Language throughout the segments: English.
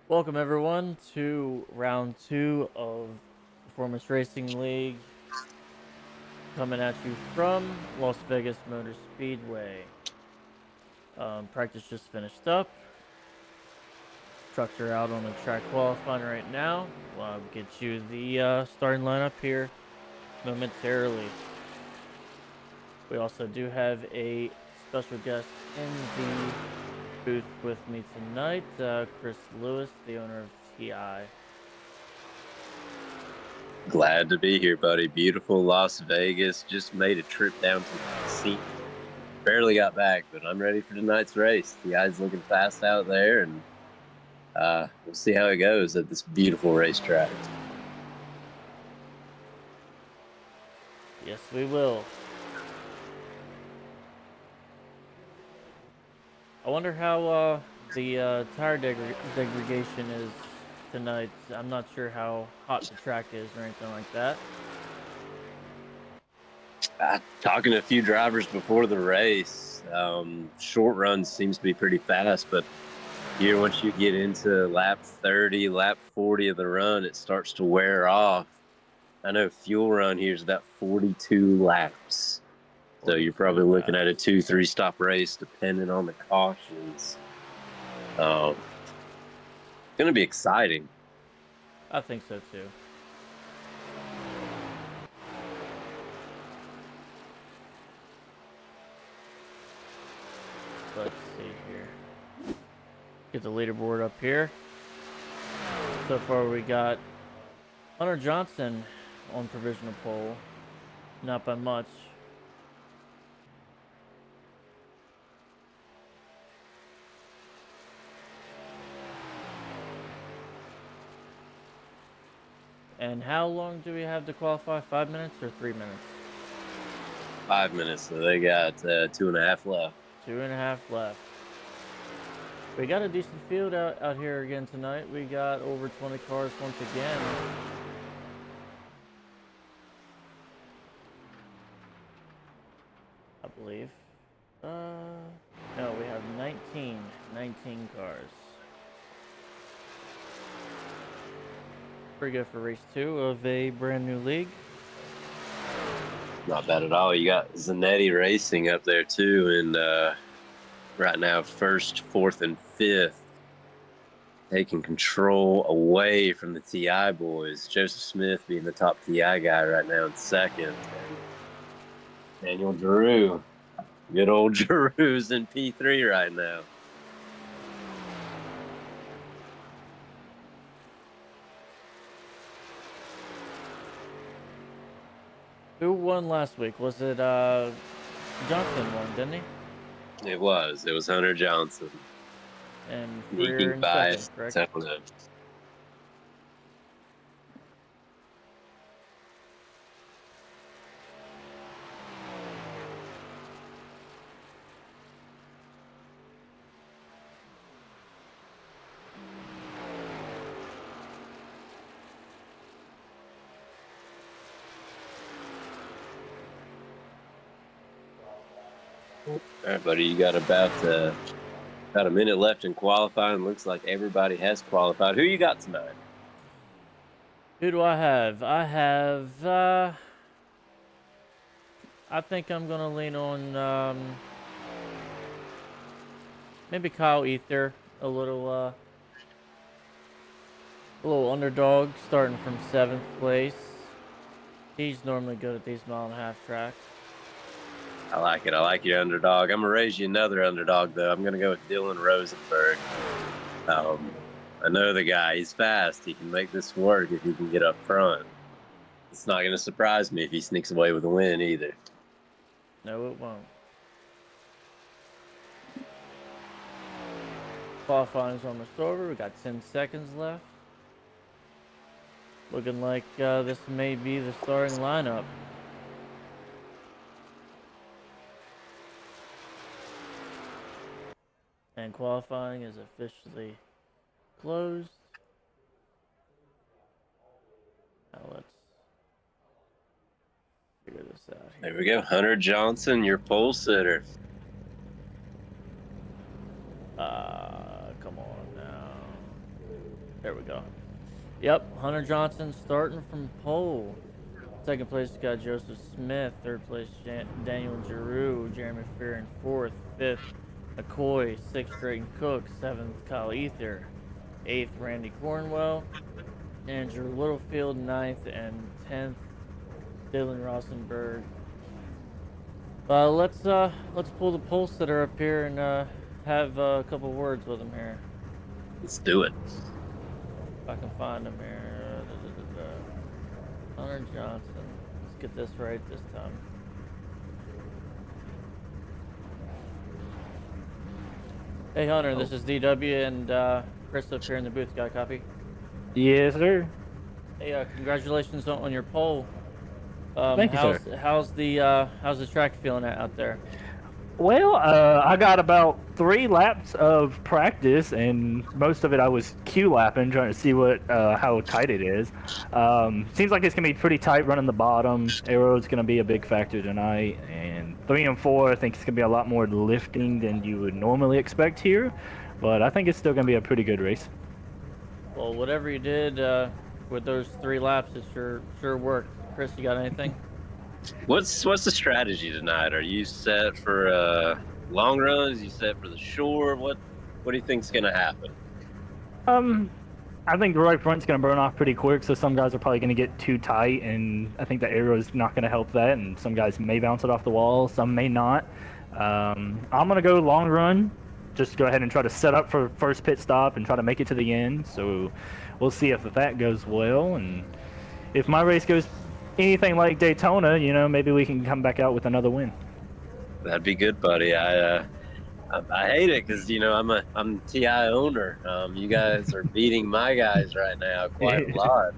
Welcome everyone to round 2 of Performance Racing League, coming at you from Las Vegas Motor Speedway. Practice just finished up. Trucks are out on the track qualifying right now. I'll get you the starting lineup here momentarily. We also do have a special guest in the booth with me tonight, Chris Lewis, the owner of TI. Glad to be here, buddy. Beautiful Las Vegas. Just made a trip down to the casino. Barely got back, but I'm ready for tonight's race. The guy's looking fast out there, and we'll see how it goes at this beautiful racetrack. Yes, we will. I wonder how the tire degradation is tonight. I'm not sure how hot the track is or anything like that. Talking to a few drivers before the race, short run seems to be pretty fast, but here once you get into lap 30, lap 40 of the run, it starts to wear off. I know fuel run here is about 42 laps. So you're probably looking at a 2-3 stop race, depending on the cautions. It's going to be exciting. I think so too. Let's see here. Get the leaderboard up here. So far we got Hunter Johnson on provisional pole. Not by much. And how long do we have to qualify? 5 minutes or 3 minutes? 5 minutes, so they got 2.5 left. 2.5 left. We got a decent field out here again tonight. We got over 20 cars once again. I believe. No, we have 19 cars. Pretty good for race 2 of a brand new league. Not bad at all. You got Zanetti Racing up there too, and right now 1st, 4th, and 5th taking control away from the TI boys. Joseph Smith being the top TI guy right now in 2nd, and Daniel Giroux, good old Giroux's in P3 right now. Who won last week? Was it Johnson won, didn't he? It was Hunter Johnson. And Freer in second, correct? All right, buddy, you got about a minute left in qualifying. Looks like everybody has qualified. Who you got tonight? Who do I have? I think I'm gonna lean on maybe Kyle Ether, a little underdog, starting from 7th place. He's normally good at these mile-and-a-half tracks. I like it. I like your underdog. I'm going to raise you another underdog, though. I'm going to go with Dylan Rosenberg. I know the guy. He's fast. He can make this work if he can get up front. It's not going to surprise me if he sneaks away with a win either. No, it won't. Qualifying's almost over. We got 10 seconds left. Looking like this may be the starting lineup. And qualifying is officially closed. Now let's figure this out here. There we go. Hunter Johnson, your pole sitter. Come on now. There we go. Yep, Hunter Johnson starting from pole. Second place got Joseph Smith. Third place Daniel Giroux. Jeremy Fear in fourth. Fifth McCoy. Sixth Drayton Cook. Seventh Kyle Ether. Eighth Randy Cornwell. Andrew Littlefield. Ninth and 10th Dylan Rosenberg. Let's pull the pole sitter up here and have a couple words with him here. Let's do it. If I can find him here. Hunter Johnson. Let's get this right this time. Hey Hunter, this is DW and Chris up here in the booth. Got a copy? Yes, sir. Hey, congratulations on your pole. Thank you, sir. How's the track feeling out there? Well, I got about 3 laps of practice, and most of it I was Q lapping, trying to see how tight it is. Seems like it's gonna be pretty tight running the bottom. Aero's gonna be a big factor tonight, and 3 and 4, I think it's gonna be a lot more lifting than you would normally expect here, but I think it's still gonna be a pretty good race. Well, whatever you did with those 3 laps, it sure worked. Chris, you got anything? What's the strategy tonight? Are you set for long runs? You set for the short? What do you think's gonna happen? I think the right front's going to burn off pretty quick, so some guys are probably going to get too tight, and I think the aero is not going to help that, and some guys may bounce it off the wall, some may not. I'm going to go long run, just go ahead and try to set up for first pit stop and try to make it to the end, so we'll see if that goes well, and if my race goes anything like Daytona, maybe we can come back out with another win. That'd be good, buddy. I hate it because I'm TI owner. You guys are beating my guys right now quite a lot.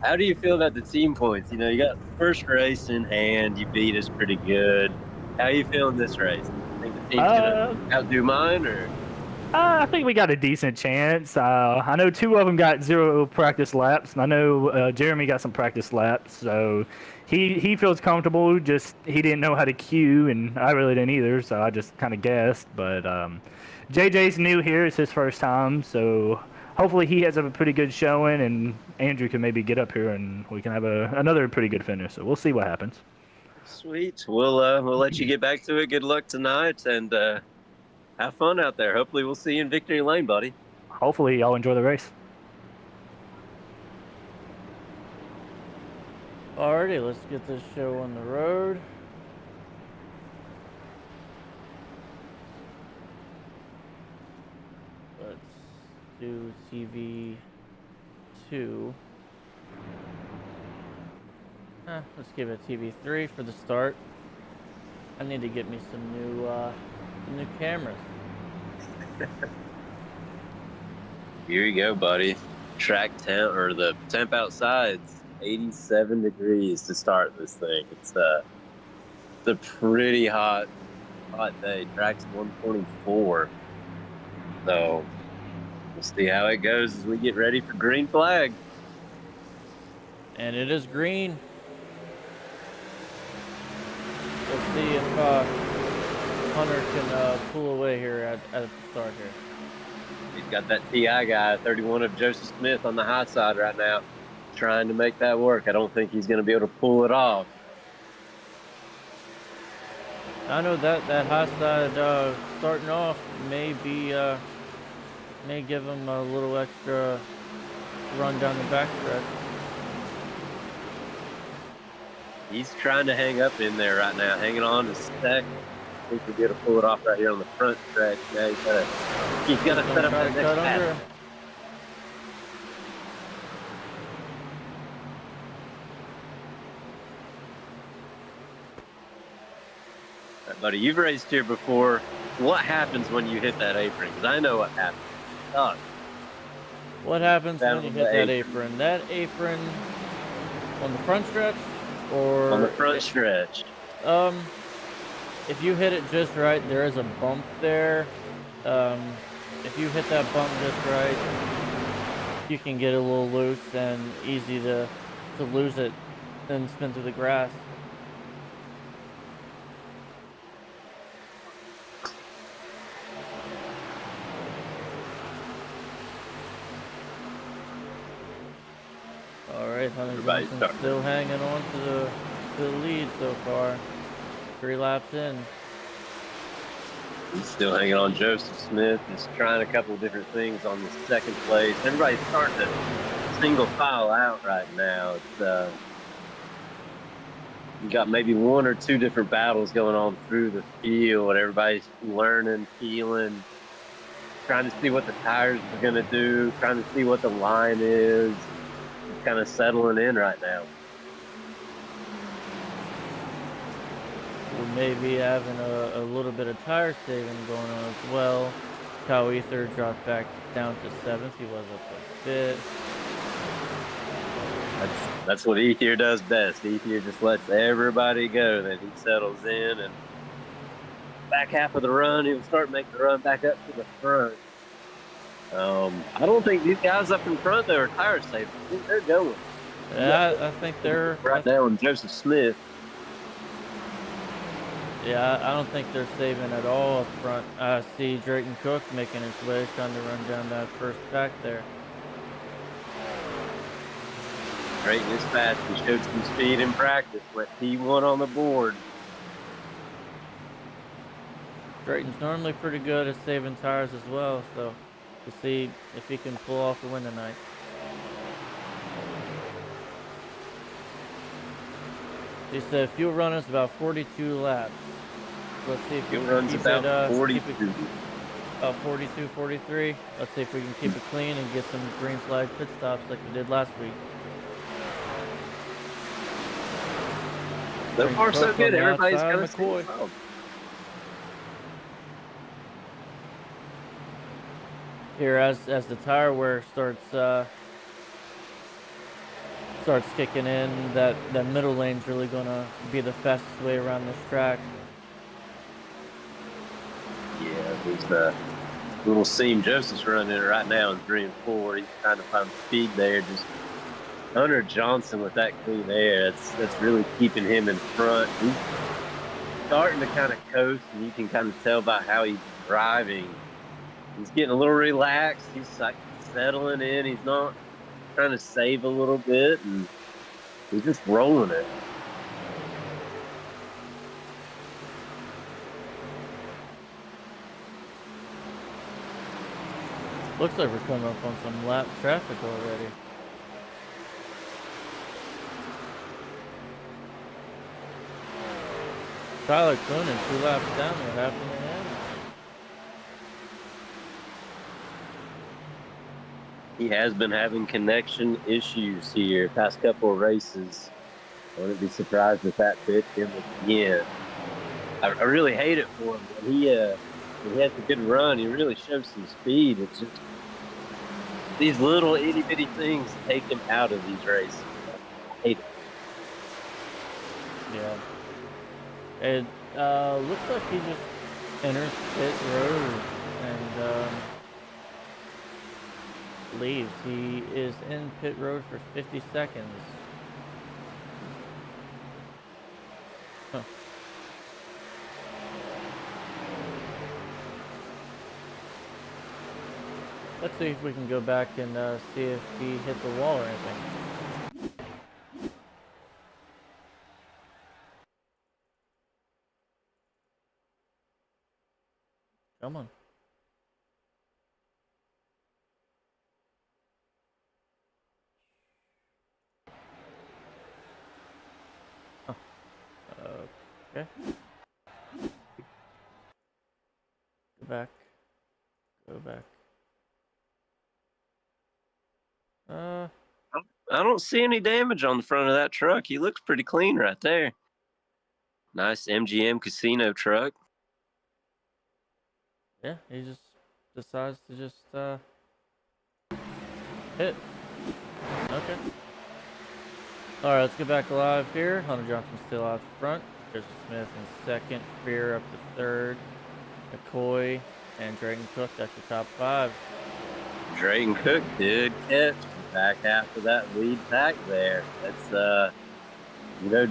How do you feel about the team points? You got the first race in hand. You beat us pretty good. How are you feeling this race? Think the team's gonna outdo mine, or? I think we got a decent chance. I know 2 of them got 0 practice laps, and I know Jeremy got some practice laps, so he feels comfortable. Just he didn't know how to queue, and I really didn't either, so I just kind of guessed. But JJ's new here; it's his first time, so hopefully he has a pretty good showing, and Andrew can maybe get up here, and we can have another pretty good finish. So we'll see what happens. Sweet. We'll let you get back to it. Good luck tonight, and have fun out there. Hopefully we'll see you in victory lane, buddy. Hopefully y'all enjoy the race. Alrighty, let's get this show on the road. Let's do TV 2. Let's give it TV 3 for the start. I need to get me some new cameras. Here you go, buddy. Track temp, or the temp outside's 87 degrees to start this thing. It's a pretty hot day. Track's 124. So we'll see how it goes as we get ready for green flag. And it is green. Let's see if Hunter can pull away here at the start here. He's got that TI guy, 31 of Joseph Smith, on the high side right now, trying to make that work. I don't think he's going to be able to pull it off. I know that high side starting off may give him a little extra run down the backstretch. He's trying to hang up in there right now, hanging on to second. I think he'll be able to pull it off right here on the front stretch. Now he's got to set up that next pass. Right, buddy, you've raced here before. What happens when you hit that apron? Because I know what happens. What happens when you hit that apron? That apron on the front stretch? Or on the front stretch. If you hit it just right, there is a bump there. If you hit that bump just right, you can get a little loose and easy to lose it and spin through the grass. Hunter Everybody's Johnson starting. still hanging on to the lead so far. 3 laps in. He's still hanging on. Joseph Smith is trying a couple of different things on the second place. Everybody's starting to single file out right now. It's you got maybe 1 or 2 different battles going on through the field. Everybody's learning, feeling, trying to see what the tires are going to do, trying to see what the line is. It's kind of settling in right now. We may be having a little bit of tire saving going on as well. Kyle Ether dropped back down to 7th. He was up to 5th. That's what Ethier does best. Ethier just lets everybody go. Then he settles in, and back half of the run, he'll start making the run back up to the front. I don't think these guys up in front, though, are tire safe. I think they're going. Yeah, I think they're right now on Joseph Smith. Yeah, I don't think they're saving at all up front. I see Drayton Cook making his way, trying to run down that first pack there. Drayton is fast. He showed some speed in practice. Went P1 on the board. Drayton's normally pretty good at saving tires as well, so we'll see if he can pull off the win tonight. He said fuel run is about 42 laps. Let's see if fuel runs about 42. About 42, 43. Let's see if we can keep it clean and get some green flag pit stops like we did last week. So far, so good. Everybody's got a McCoy. Here, as the tire wear starts kicking in, that middle lane's really gonna be the fastest way around this track. Yeah, there's the little seam Joseph's running right now in 3 and 4. He's trying to find speed there. Just Hunter Johnson with that clean air, that's really keeping him in front. He's starting to kind of coast, and you can kind of tell by how he's driving. He's getting a little relaxed. He's like settling in. He's not trying to save a little bit, and he's just rolling it. Looks like we're coming up on some lap traffic already. Tyler Coonan 2 laps down. What happened to him? He has been having connection issues here past couple of races. I wouldn't be surprised if that bit him again. I really hate it for him. When he has a good run, he really shows some speed. It's just these little itty bitty things take him out of these races. I hate it. Yeah. It looks like he just enters pit road and leaves. He is in pit road for 50 seconds. Huh. Let's see if we can go back and see if he hit the wall or anything. Come on. Oh. Okay. Go back. Go back. I don't see any damage on the front of that truck. He looks pretty clean right there. Nice MGM Casino truck. Yeah, he just decides to just hit. Okay. Alright, let's get back alive here. Hunter Johnson still out front. Joseph Smith in second. Fear up to third. McCoy and Drayton Cook, that's your top 5. Drayton Cook did catch back half of that lead pack there. That's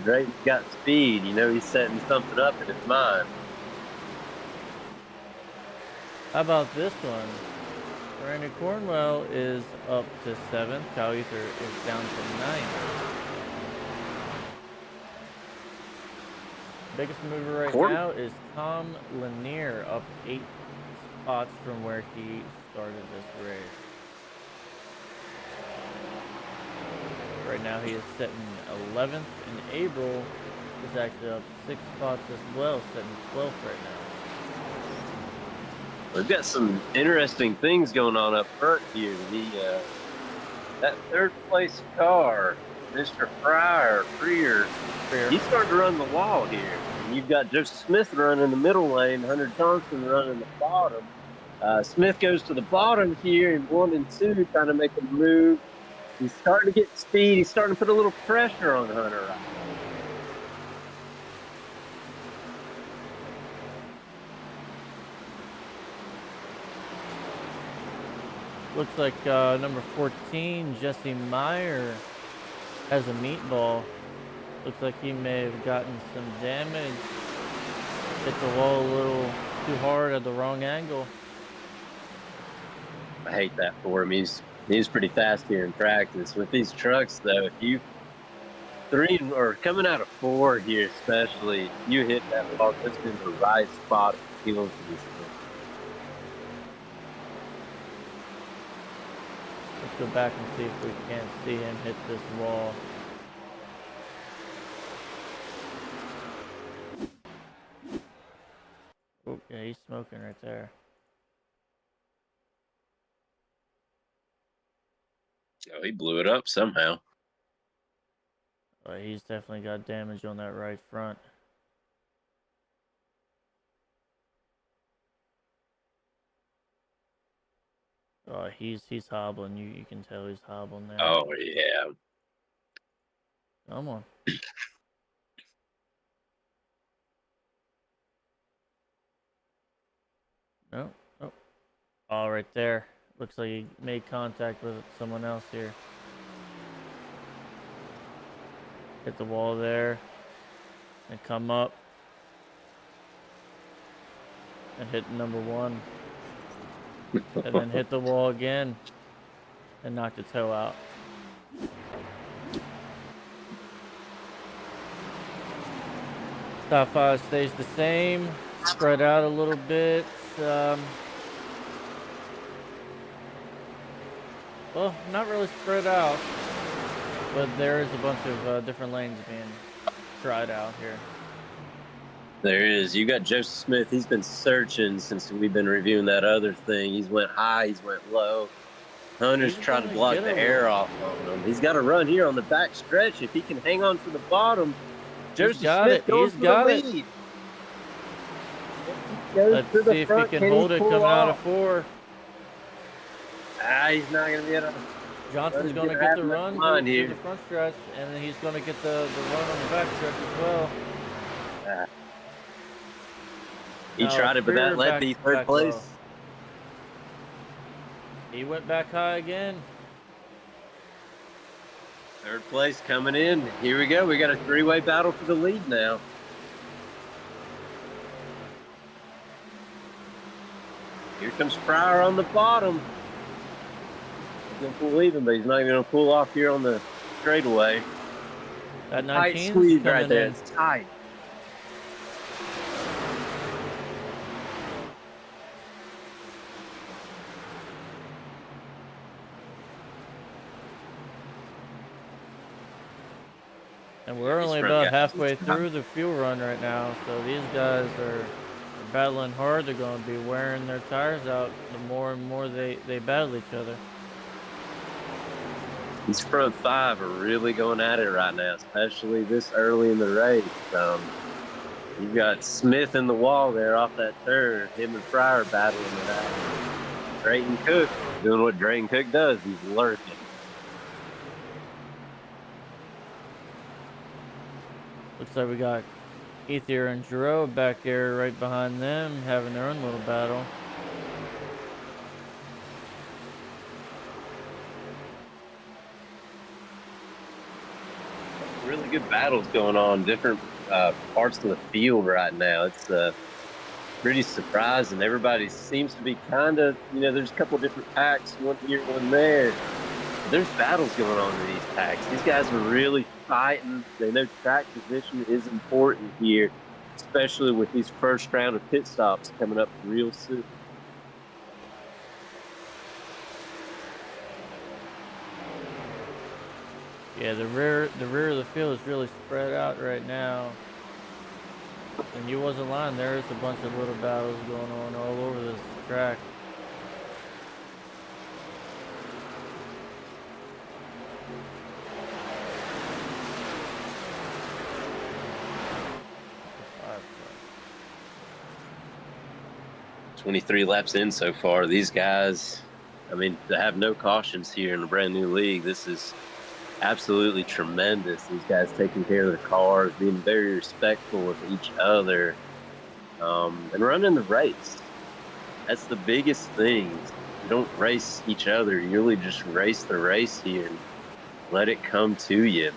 Drayton's got speed. He's setting something up in his mind. How about this one? Randy Cornwell is up to 7th. Kyle Ether is down to 9th. Biggest mover right now is Tom Lanier, up 8 spots from where he started this race. Right now he is sitting 11th, and Abel is actually up 6 spots as well, sitting 12th right now. We've got some interesting things going on up front here. That third place car, Mr. Freer, he's starting to run the wall here. And you've got Joseph Smith running the middle lane, Hunter Johnson running the bottom. Smith goes to the bottom here in 1 and 2, trying to make a move. He's starting to get speed. He's starting to put a little pressure on Hunter right now. Looks like number 14, Jesse Meyer, has a meatball. Looks like he may have gotten some damage. Hit the wall a little too hard at the wrong angle. I hate that for him. He's pretty fast here in practice. With these trucks, though, if you coming out of 4 here, especially, you hit that ball just in the right spot. Feels Let's go back and see if we can't see him hit this wall. Oh, yeah, he's smoking right there. Oh, he blew it up somehow. He's definitely got damage on that right front. He's hobbling. You can tell he's hobbling there. Oh, yeah. Come on. No. Oh. Oh, right there. Looks like he made contact with someone else here. Hit the wall there. And come up. And hit number 1. And then hit the wall again. And knock the toe out. Top 5 stays the same. Spread out a little bit. Well, not really spread out. But there is a bunch of different lanes being tried out here. There is. You got Joseph Smith. He's been searching since we've been reviewing that other thing. He's went high. He's went low. Hunter's trying to block the air off on him. He's got to run here on the back stretch. If he can hang on to the bottom, Joseph Smith goes for the lead. Let's see if he can hold it coming out of 4. He's not going to be able to. Johnson's going to get the run through the front stretch, and then he's going to get the run on the back stretch as well. He tried it, but that led the third place. Low. He went back high again. Third place coming in. Here we go. We got a 3-way battle for the lead now. Here comes Fryer on the bottom. He's going to pull even, but he's not going to pull off here on the straightaway. That tight squeeze right there. It's tight. And we're only about halfway through the fuel run right now, so these guys are battling hard. They're going to be wearing their tires out the more and more they battle each other. These front 5 are really going at it right now, especially this early in the race. You've got Smith in the wall there off that turn. Him and Fryer battling it out. Drayton Cook doing what Drayton Cook does. He's lurking. Looks like we got Ether and Giroux back there right behind them, having their own little battle. Really good battles going on, different parts of the field right now. It's pretty surprising. Everybody seems to be kind of, there's a couple different packs, one here, one there. There's battles going on in these packs. These guys are really fighting. They know track position is important here, especially with these first round of pit stops coming up real soon. Yeah, the rear of the field is really spread out right now. And you wasn't lying, there's a bunch of little battles going on all over this track. Five. 23 laps in so far. These guys, I mean, to have no cautions here in a brand new league, this is absolutely tremendous. These guys taking care of their cars, being very respectful of each other, and running the race. That's the biggest thing. You don't race each other. You really just race the race here and let it come to you.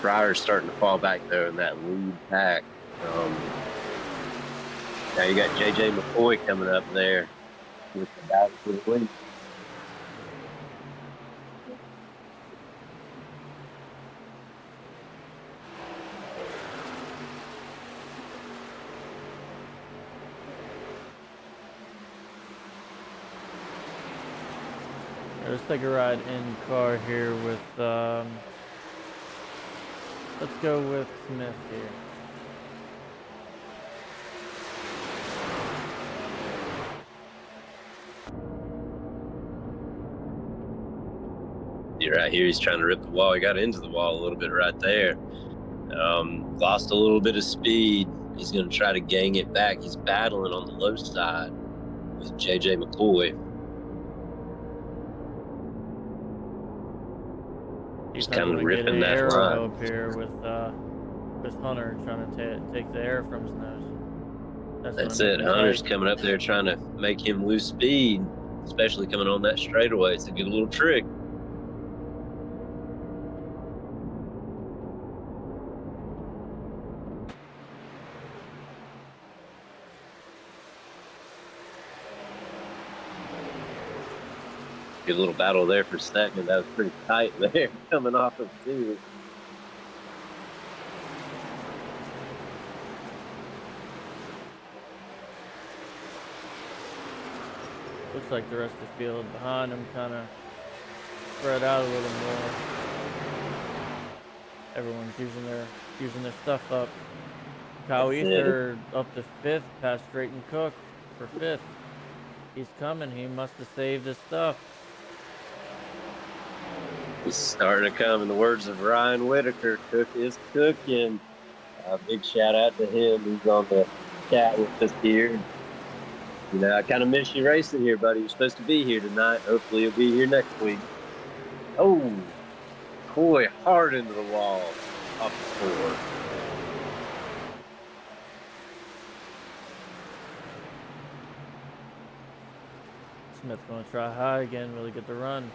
Pryor's starting to fall back there in that lead pack. Now you got J.J. McCoy coming up there with the battle for the lead. Let's take a ride in car here with, let's go with Smith here. Right here, he's trying to rip the wall. He got into the wall a little bit right there. Lost a little bit of speed. He's going to try to gang it back. He's battling on the low side with J.J. McCoy. He's kind of ripping that line up here with Hunter trying to take the air from his nose. That's it. Hunter's coming up there trying to make him lose speed, especially coming on that straightaway. It's a good little trick. Good little battle there for second. That was pretty tight there, coming off of two. Looks like the rest of the field behind him kind of spread out a little more. Everyone's using their stuff up. Kyle Ether up to fifth, past Drayton Cook for fifth. He's coming. He must have saved his stuff. He's starting to come. In the words of Ryan Whitaker, Cook is cooking. Big shout out to him. He's on the chat with us here. I kind of miss you racing here, buddy. You're supposed to be here tonight. Hopefully you'll be here next week. Oh, Coy hard into the wall. Off the floor. Smith's going to try high again, really get the run.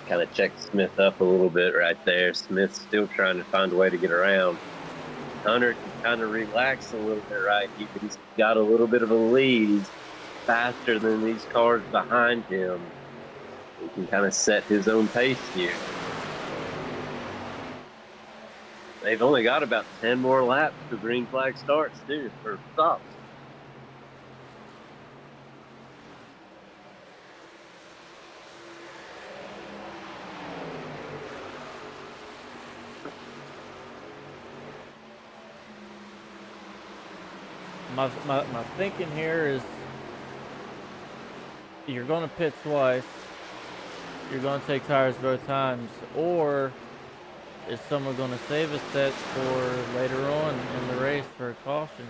Kind of checked Smith up a little bit right there. Smith's still trying to find a way to get around. Hunter can kind of relax a little bit right here. He's got a little bit of a lead. He's faster than these cars behind him. He can kind of set his own pace here. They've only got about 10 more laps to green flag starts, too, for stops. My thinking here is you're going to pit twice. You're going to take tires both times, or is someone going to save a set for later on in the race for a caution?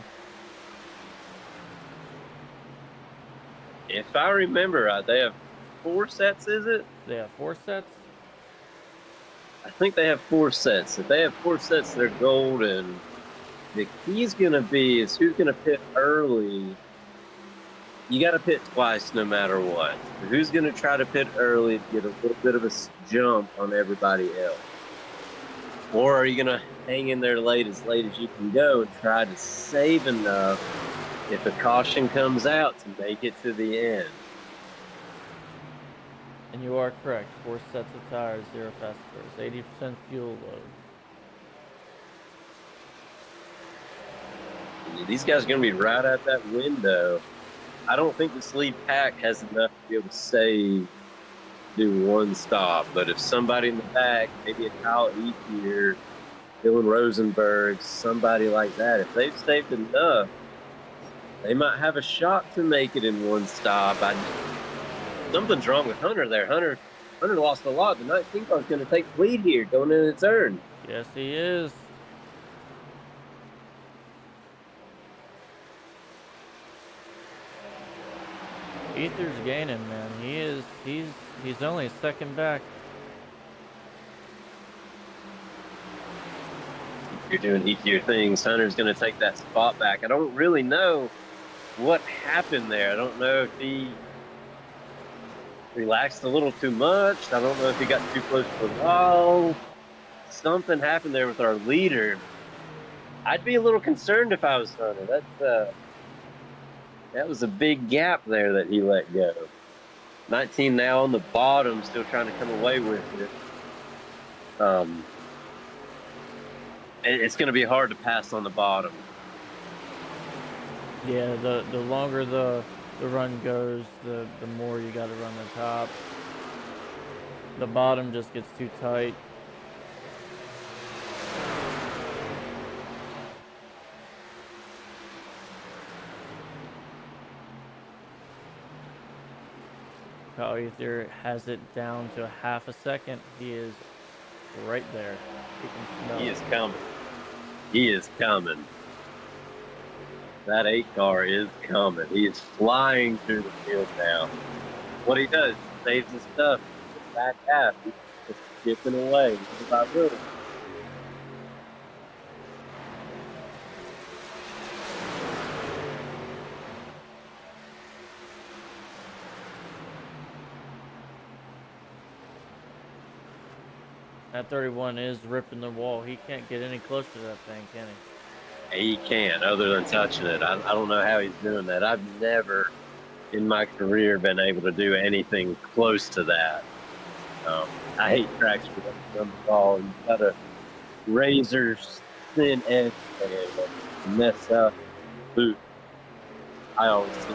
If I remember right, they have 4 sets, is it? They have 4 sets? I think they have 4 sets. If they have 4 sets, they're golden. The key's going to be is who's going to pit early you got to pit twice no matter what. Who's going to try to pit early to get a little bit of a jump on everybody else? Or are you going to hang in there late as you can go and try to save enough if a caution comes out to make it to the end? And you are correct. 4 sets of tires, 0 fast cars, 80% fuel load. These guys are going to be right at that window. I don't think this lead pack has enough to be able to do one stop. But if somebody in the back, maybe a Kyle Ethier, Dylan Rosenberg, somebody like that, if they've saved enough, they might have a shot to make it in one stop. Something's wrong with Hunter there. Hunter lost a lot. The 19 car is going to take the lead here going into the turn. Yes, he is. Ether's gaining, man. He's only a second back. You're doing Ethier things. Hunter's going to take that spot back. I don't really know what happened there. I don't know if he relaxed a little too much. I don't know if he got too close to the wall. Something happened there with our leader. I'd be a little concerned if I was Hunter. That was a big gap there that he let go. 19 now on the bottom, still trying to come away with it. It's going to be hard to pass on the bottom. Yeah, the longer the run goes, the more you got to run the top. The bottom just gets too tight. Kyle Ether has it down to a half a second. He is right there. He is coming. He is coming. That 8 car is coming. He is flying through the field now. What he does, saves his stuff. The back half, he's just chipping away. Little by little. That 31 is ripping the wall. He can't get any closer to that thing, can he? He can't, other than touching it. I don't know how he's doing that. I've never in my career been able to do anything close to that. I hate tracks with the ball. You've got a razor thin edge and mess up boot. I always see.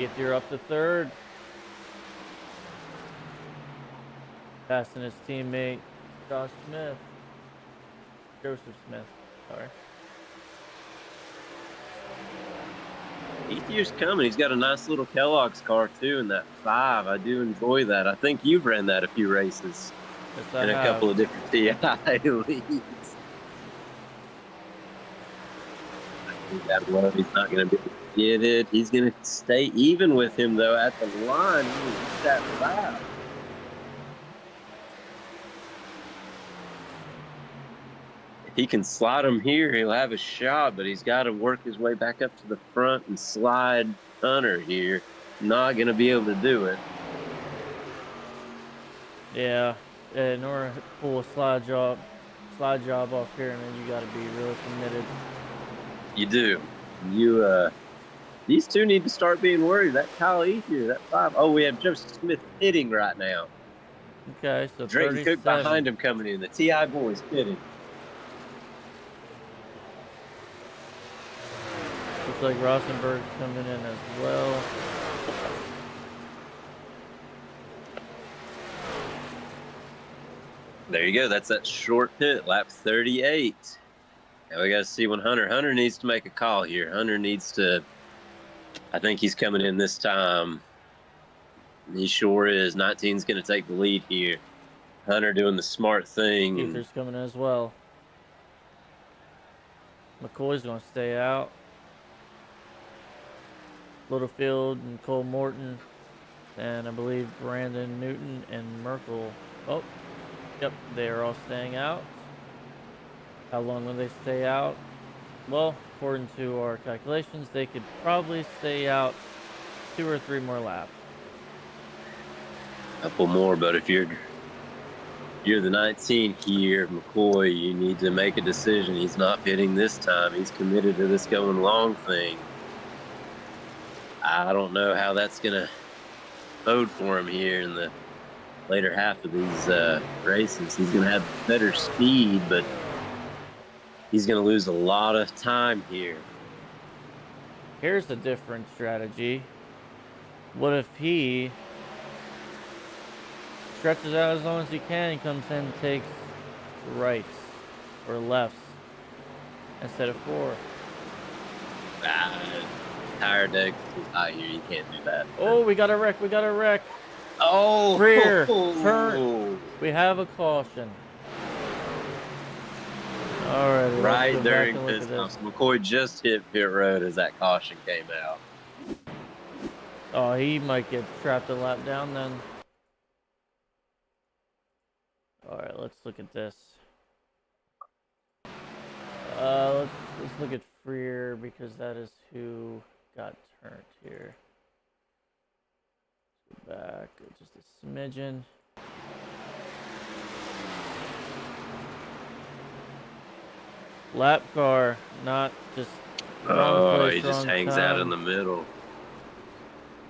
If you're up to third, passing his teammate Joseph Smith. Sorry. Ethier's coming. He's got a nice little Kellogg's car too in that 5. I do enjoy that. I think you've ran that a few races in a couple of different TI leagues. I think that one, he's not going to be able to get it. He's going to stay even with him though at the line. He's that lap. If he can slide him here, he'll have a shot, but he's got to work his way back up to the front and slide Hunter here. Not going to be able to do it. Yeah, in order to pull a slide job off here, man, you got to be really committed. You do. These two need to start being worried. That Kyle Ethier, that 5. Oh, we have Joseph Smith pitting right now. Okay, so Drayton Cook behind him coming in. The TI boys pitting. Looks like Rosenberg's coming in as well. There you go. That's that short pit, lap 38. Now we got to see when Hunter needs to make a call here. Hunter needs to, I think he's coming in this time. He sure is. 19's going to take the lead here. Hunter doing the smart thing. Ether's coming in as well. McCoy's going to stay out. Littlefield and Cole Morton, and I believe Brandon Newton and Merkel. Oh, yep, they are all staying out. How long will they stay out? Well, according to our calculations, they could probably stay out 2 or 3 more laps. A couple more, but if you're the 19th here, McCoy, you need to make a decision. He's not pitting this time. He's committed to this going long thing. I don't know how that's going to bode for him here in the later half of these races. He's going to have better speed, but he's going to lose a lot of time here. Here's a different strategy. What if he stretches out as long as he can and comes in and takes rights or lefts instead of 4? Tire deck is high here. You can't do that. Oh, we got a wreck. We got a wreck. Oh, Rear. Turn. We have a caution. Alright. Right during pit stops. McCoy just hit pit road as that caution came out. Oh, he might get trapped a lap down then. Alright, let's look at this. Let's look at Freer because that is who got turned here. Go back just a smidgen. Lap car, not just. Oh, he just hangs out in the middle.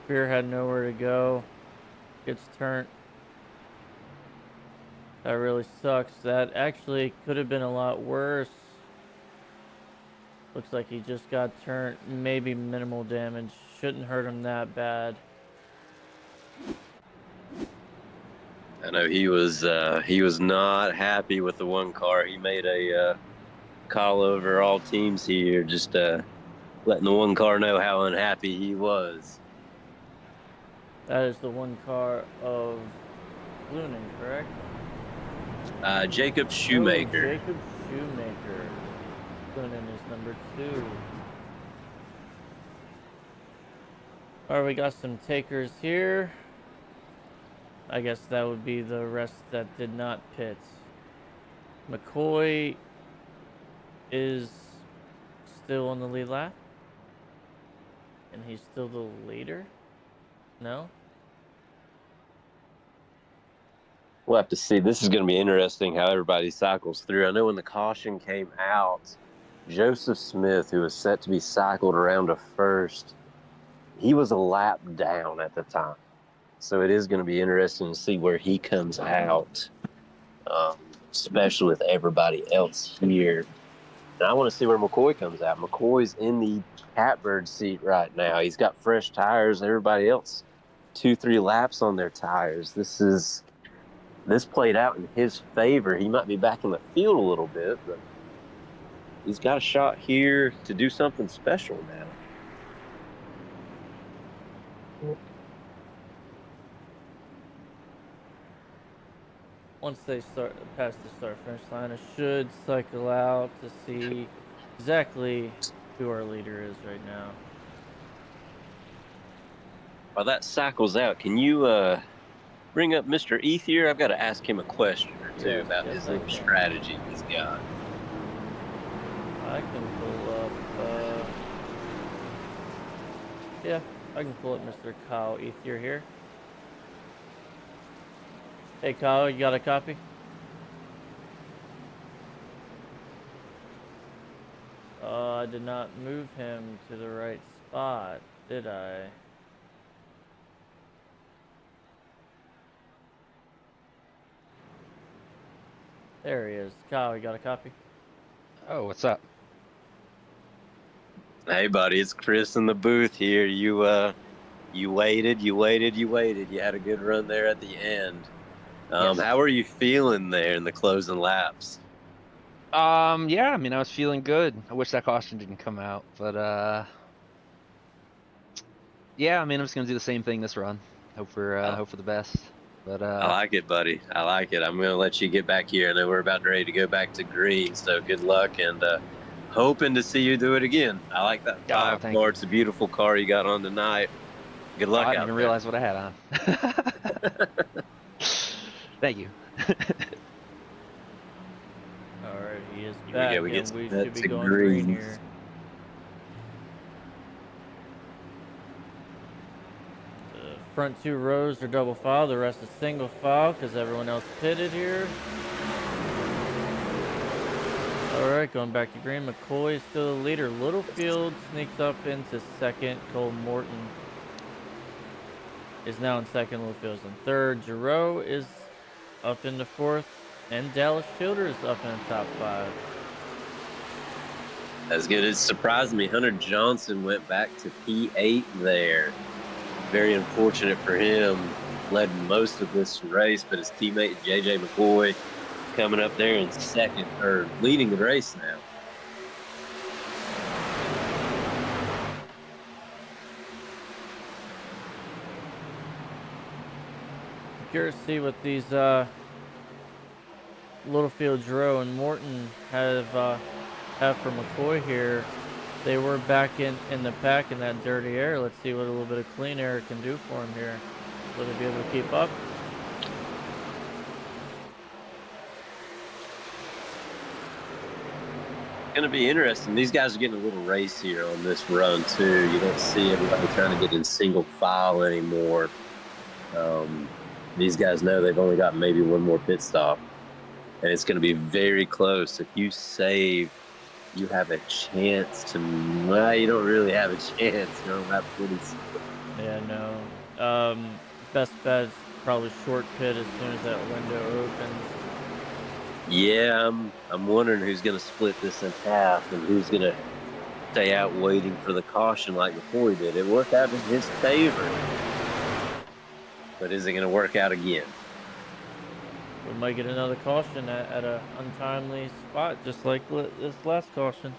Freer had nowhere to go. Gets turned. That really sucks. That actually could have been a lot worse. Looks like he just got turned. Maybe minimal damage. Shouldn't hurt him that bad. I know he was not happy with the one car. He made a call over all teams here, just letting the one car know how unhappy he was. That is the one car of Lunan, correct? Jacob Shoemaker. Oh, Jacob Shoemaker. Lunan is number 2. Alright, we got some takers here. I guess that would be the rest that did not pit. McCoy is still on the lead lap. And he's still the leader? No? We'll have to see. This is going to be interesting how everybody cycles through. I know when the caution came out, Joseph Smith, who was set to be cycled around to first, he was a lap down at the time. So it is going to be interesting to see where he comes out, especially with everybody else here. And I want to see where McCoy comes out. McCoy's in the catbird seat right now. He's got fresh tires. Everybody else, 2-3 laps on their tires. This played out in his favor. He might be back in the field a little bit, but he's got a shot here to do something special now. Once they start past the start finish line, I should cycle out to see exactly who our leader is right now. While that cycles out, can you bring up Mr. Ethier? I've got to ask him a question or two about his little strategy he's got. I can pull up. Yeah, I can pull up Mr. Kyle Ethier here. Hey Kyle, you got a copy? I did not move him to the right spot, did I? There he is. Kyle, you got a copy? Oh, what's up? Hey, buddy, it's Chris in the booth here. You waited. You had a good run there at the end. Yes. How are you feeling there in the closing laps? Yeah, I mean, I was feeling good. I wish that caution didn't come out, but yeah, I mean, I'm just gonna do the same thing this run. Hope for the best. But I like it, buddy. I like it. I'm gonna let you get back here. I know we're about ready to go back to green, so good luck and hoping to see you do it again. I like that 5 car. It's a beautiful car you got on tonight. Good luck. I didn't even realize what I had on. Thank you. Alright, he is back, we and we should be going green here. front 2 rows are double file, the rest is single file because everyone else pitted here. Alright, going back to green. McCoy is still the leader. Littlefield sneaks up into second. Cole Morton is now in second. Littlefield's in third. Giroux is up into fourth. And Dallas Childers is up in the top 5. That's good. It surprised me. Hunter Johnson went back to P8 there. Very unfortunate for him. Led most of this race, but his teammate JJ McCoy coming up there in second, or leading the race now. Curious to see what these Littlefield, Giroux, and Morton have for McCoy here. They were back in the pack in that dirty air. Let's see what a little bit of clean air can do for him here. Will they be able to keep up? Going to be interesting. These guys are getting a little race here on this run too. You don't see everybody trying to get in single file anymore. These guys know they've only got maybe one more pit stop, and it's going to be very close. If you save, you have a chance to. Well, you don't really have a chance. You don't have 46. Yeah, no. Best bet is probably short pit as soon as that window opens. Yeah, I'm wondering who's going to split this in half and who's going to stay out waiting for the caution like before he did. It worked out in his favor. But is it going to work out again? We might get another caution at a untimely spot, just like this last caution.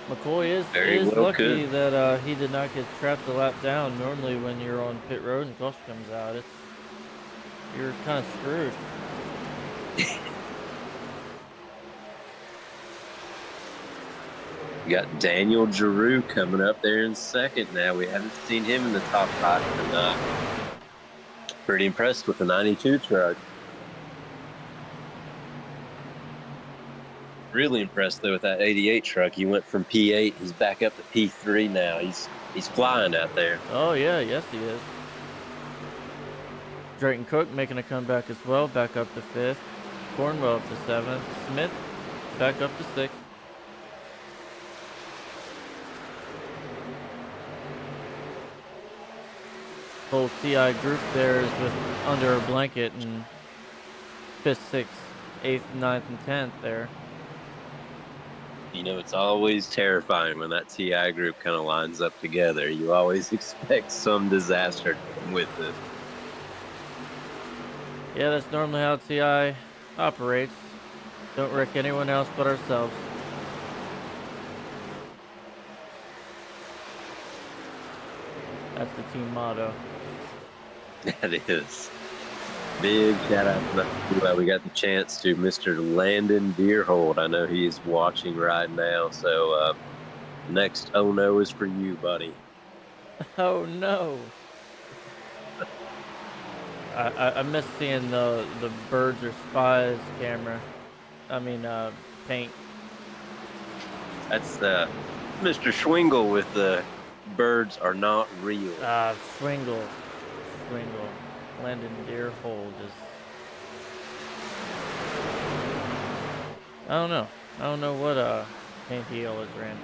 McCoy is well lucky could. that he did not get trapped a lap down. Normally when you're on pit road and caution comes out, you're kind of screwed. We got Daniel Giroux coming up there in second now. We haven't seen him in the top 5 tonight. Pretty impressed with the 92 truck. Really impressed though with that 88 truck. He went from P8, he's back up to P3 now. He's flying out there. Oh yeah, yes he is. Drayton Cook making a comeback as well, back up to 5th. Cornwell up to 7th. Smith back up to 6th. Whole TI group there is with under a blanket and 5th, 6th, 8th, 9th, and 10th there. You know, it's always terrifying when that TI group kind of lines up together. You always expect some disaster to come with it. Yeah, that's normally how TI operates. Don't wreck anyone else but ourselves. That's the team motto. That is. Big shout out to we got the chance to Mr. Landon Deerhold. I know he's watching right now. So next oh no is for you, buddy. Oh no. I miss seeing the birds or spies camera. I mean paint. That's Mr. Schwingle with the birds are not real. Swingle. Landon Deerhold is. I don't know what paint he always ran.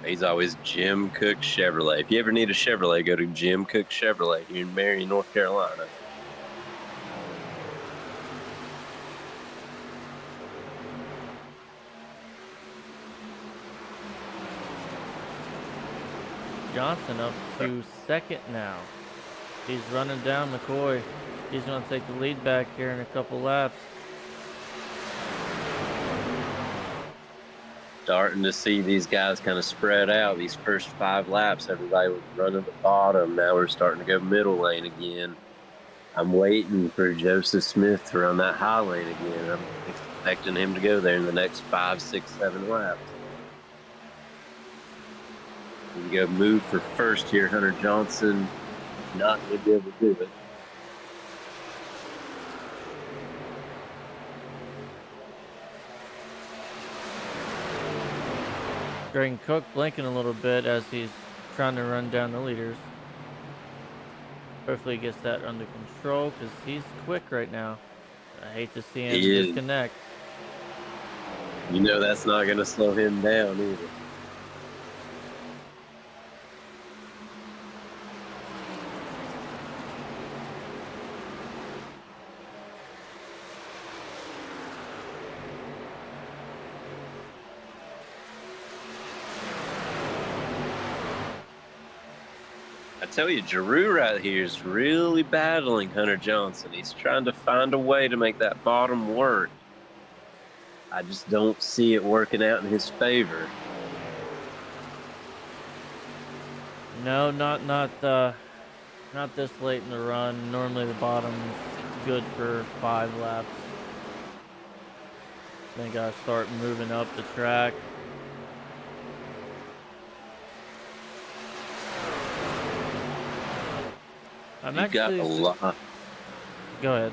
He's always Jim Cook Chevrolet. If you ever need a Chevrolet, go to Jim Cook Chevrolet here in Marion, North Carolina. Johnson up to 2nd now. He's running down McCoy. He's going to take the lead back here in a couple laps. Starting to see these guys kind of spread out. These first 5 laps, everybody was running the bottom. Now we're starting to go middle lane again. I'm waiting for Joseph Smith to run that high lane again. I'm expecting him to go there in the next 5, 6, 7 laps. We go move for first here. Hunter Johnson not going to be able to do it. Drayton Cook blinking a little bit as he's trying to run down the leaders. Hopefully he gets that under control because he's quick right now. I hate to see him He is. disconnect. You know that's not going to slow him down either. I tell you, Giroux right here is really battling Hunter Johnson. He's trying to find a way to make that bottom work. I just don't see it working out in his favor. No, not this late in the run. Normally the bottom's good for 5 laps. Then gotta start moving up the track. You got a lot. Go ahead.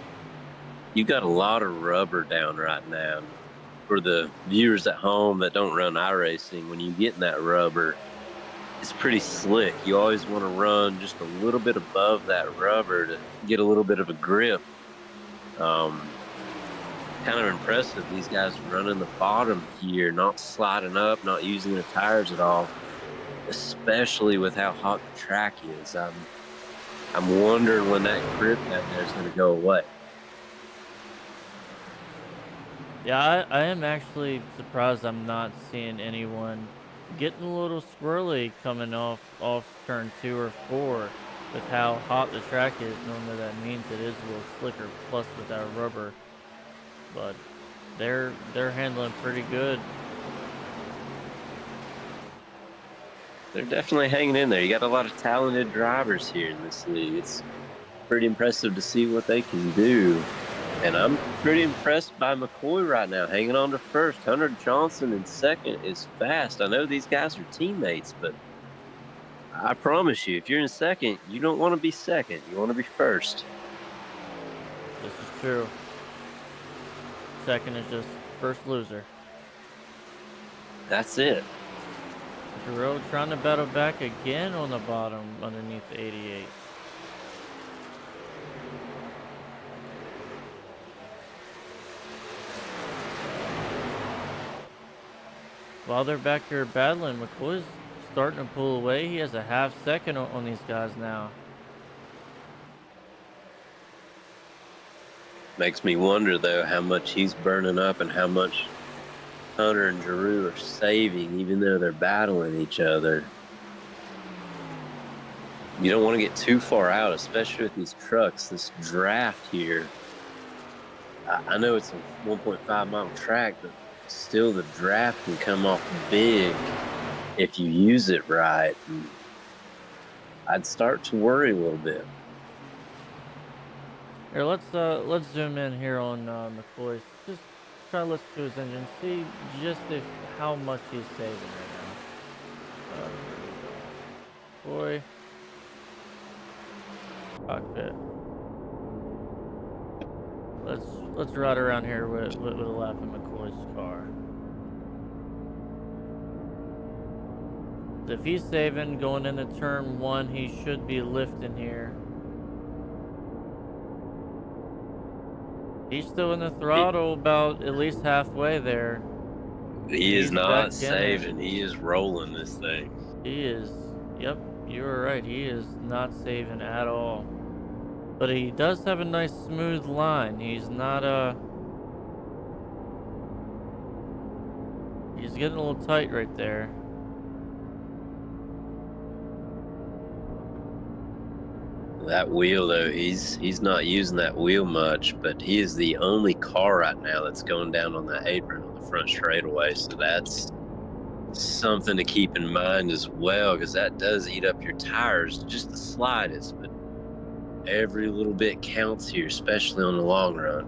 You got a lot of rubber down right now. For the viewers at home that don't run iRacing, when you get in that rubber, it's pretty slick. You always want to run just a little bit above that rubber to get a little bit of a grip. Kind of impressive. These guys running the bottom here, not sliding up, not using their tires at all, especially with how hot the track is. I'm wondering when that grip down there is going to go away. Yeah, I am actually surprised I'm not seeing anyone getting a little squirrely coming off turn 2 or 4 with how hot the track is. Normally that means it is a little slicker, plus with that rubber. But they're handling pretty good. They're definitely hanging in there. You got a lot of talented drivers here in this league. It's pretty impressive to see what they can do. And I'm pretty impressed by McCoy right now, hanging on to first. Hunter Johnson in second is fast. I know these guys are teammates, but I promise you, if you're in second, you don't want to be second. You want to be first. This is true. Second is just first loser. That's it. Giroux trying to battle back again on the bottom underneath the 88. While they're back here battling, McCoy's starting to pull away. He has a half second on these guys now. Makes me wonder, though, how much he's burning up and how much Hunter and Giroux are saving, even though they're battling each other. You don't want to get too far out, especially with these trucks. This draft here, I know it's a 1.5 mile track, but still the draft can come off big if you use it right. And I'd start to worry a little bit. Here, let's zoom in here on McCoy. Just try to listen to his engine, see just how much he's saving right now. Boy, cockpit. Let's ride around here with a lap in McCoy's car. If he's saving going into turn 1, he should be lifting here. He's still in the throttle about at least halfway there. He is He's not back in saving. He is rolling this thing. He is. Yep, you were right. He is not saving at all. But he does have a nice smooth line. He's not he's getting a little tight right there. That wheel, though, he's not using that wheel much, but he is the only car right now that's going down on that apron on the front straightaway. So that's something to keep in mind as well, because that does eat up your tires just the slightest. But every little bit counts here, especially on the long run.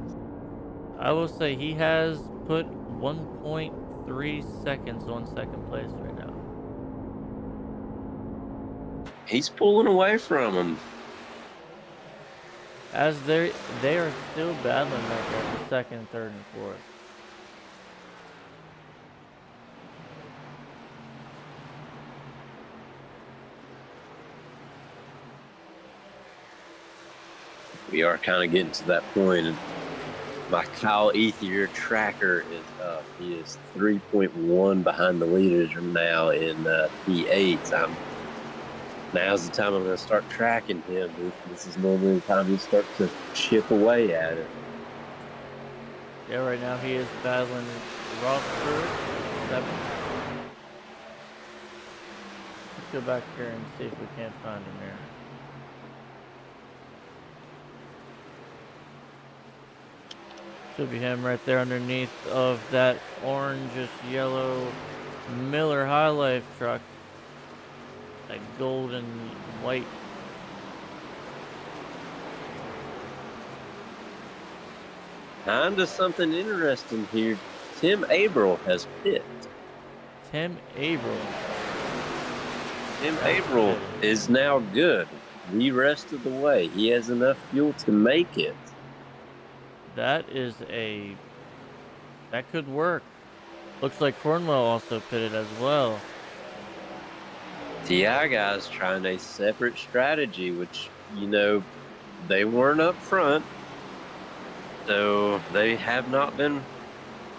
I will say he has put 1.3 seconds on second place right now. He's pulling away from him. As they are still battling right there for second, third, and fourth. we are kind of getting to that point, and my Kyle Ethier tracker is up. He is 3.1 behind the leaders now in P8. Now's the time I'm going to start tracking him. This is normally the time you start to chip away at it. Yeah, right now he is battling Rosberg, 7. Let's go back here and see if we can't find him here. Should be him right there underneath of that orangish yellow Miller High Life truck. That golden white. Kinda something interesting here. Tim Averill has pit. Tim Averill. Tim Averill is now good the rest of the way. He has enough fuel to make it. That could work. Looks like Cornwell also pitted as well. TI guys trying a separate strategy, which, they weren't up front. So they have not been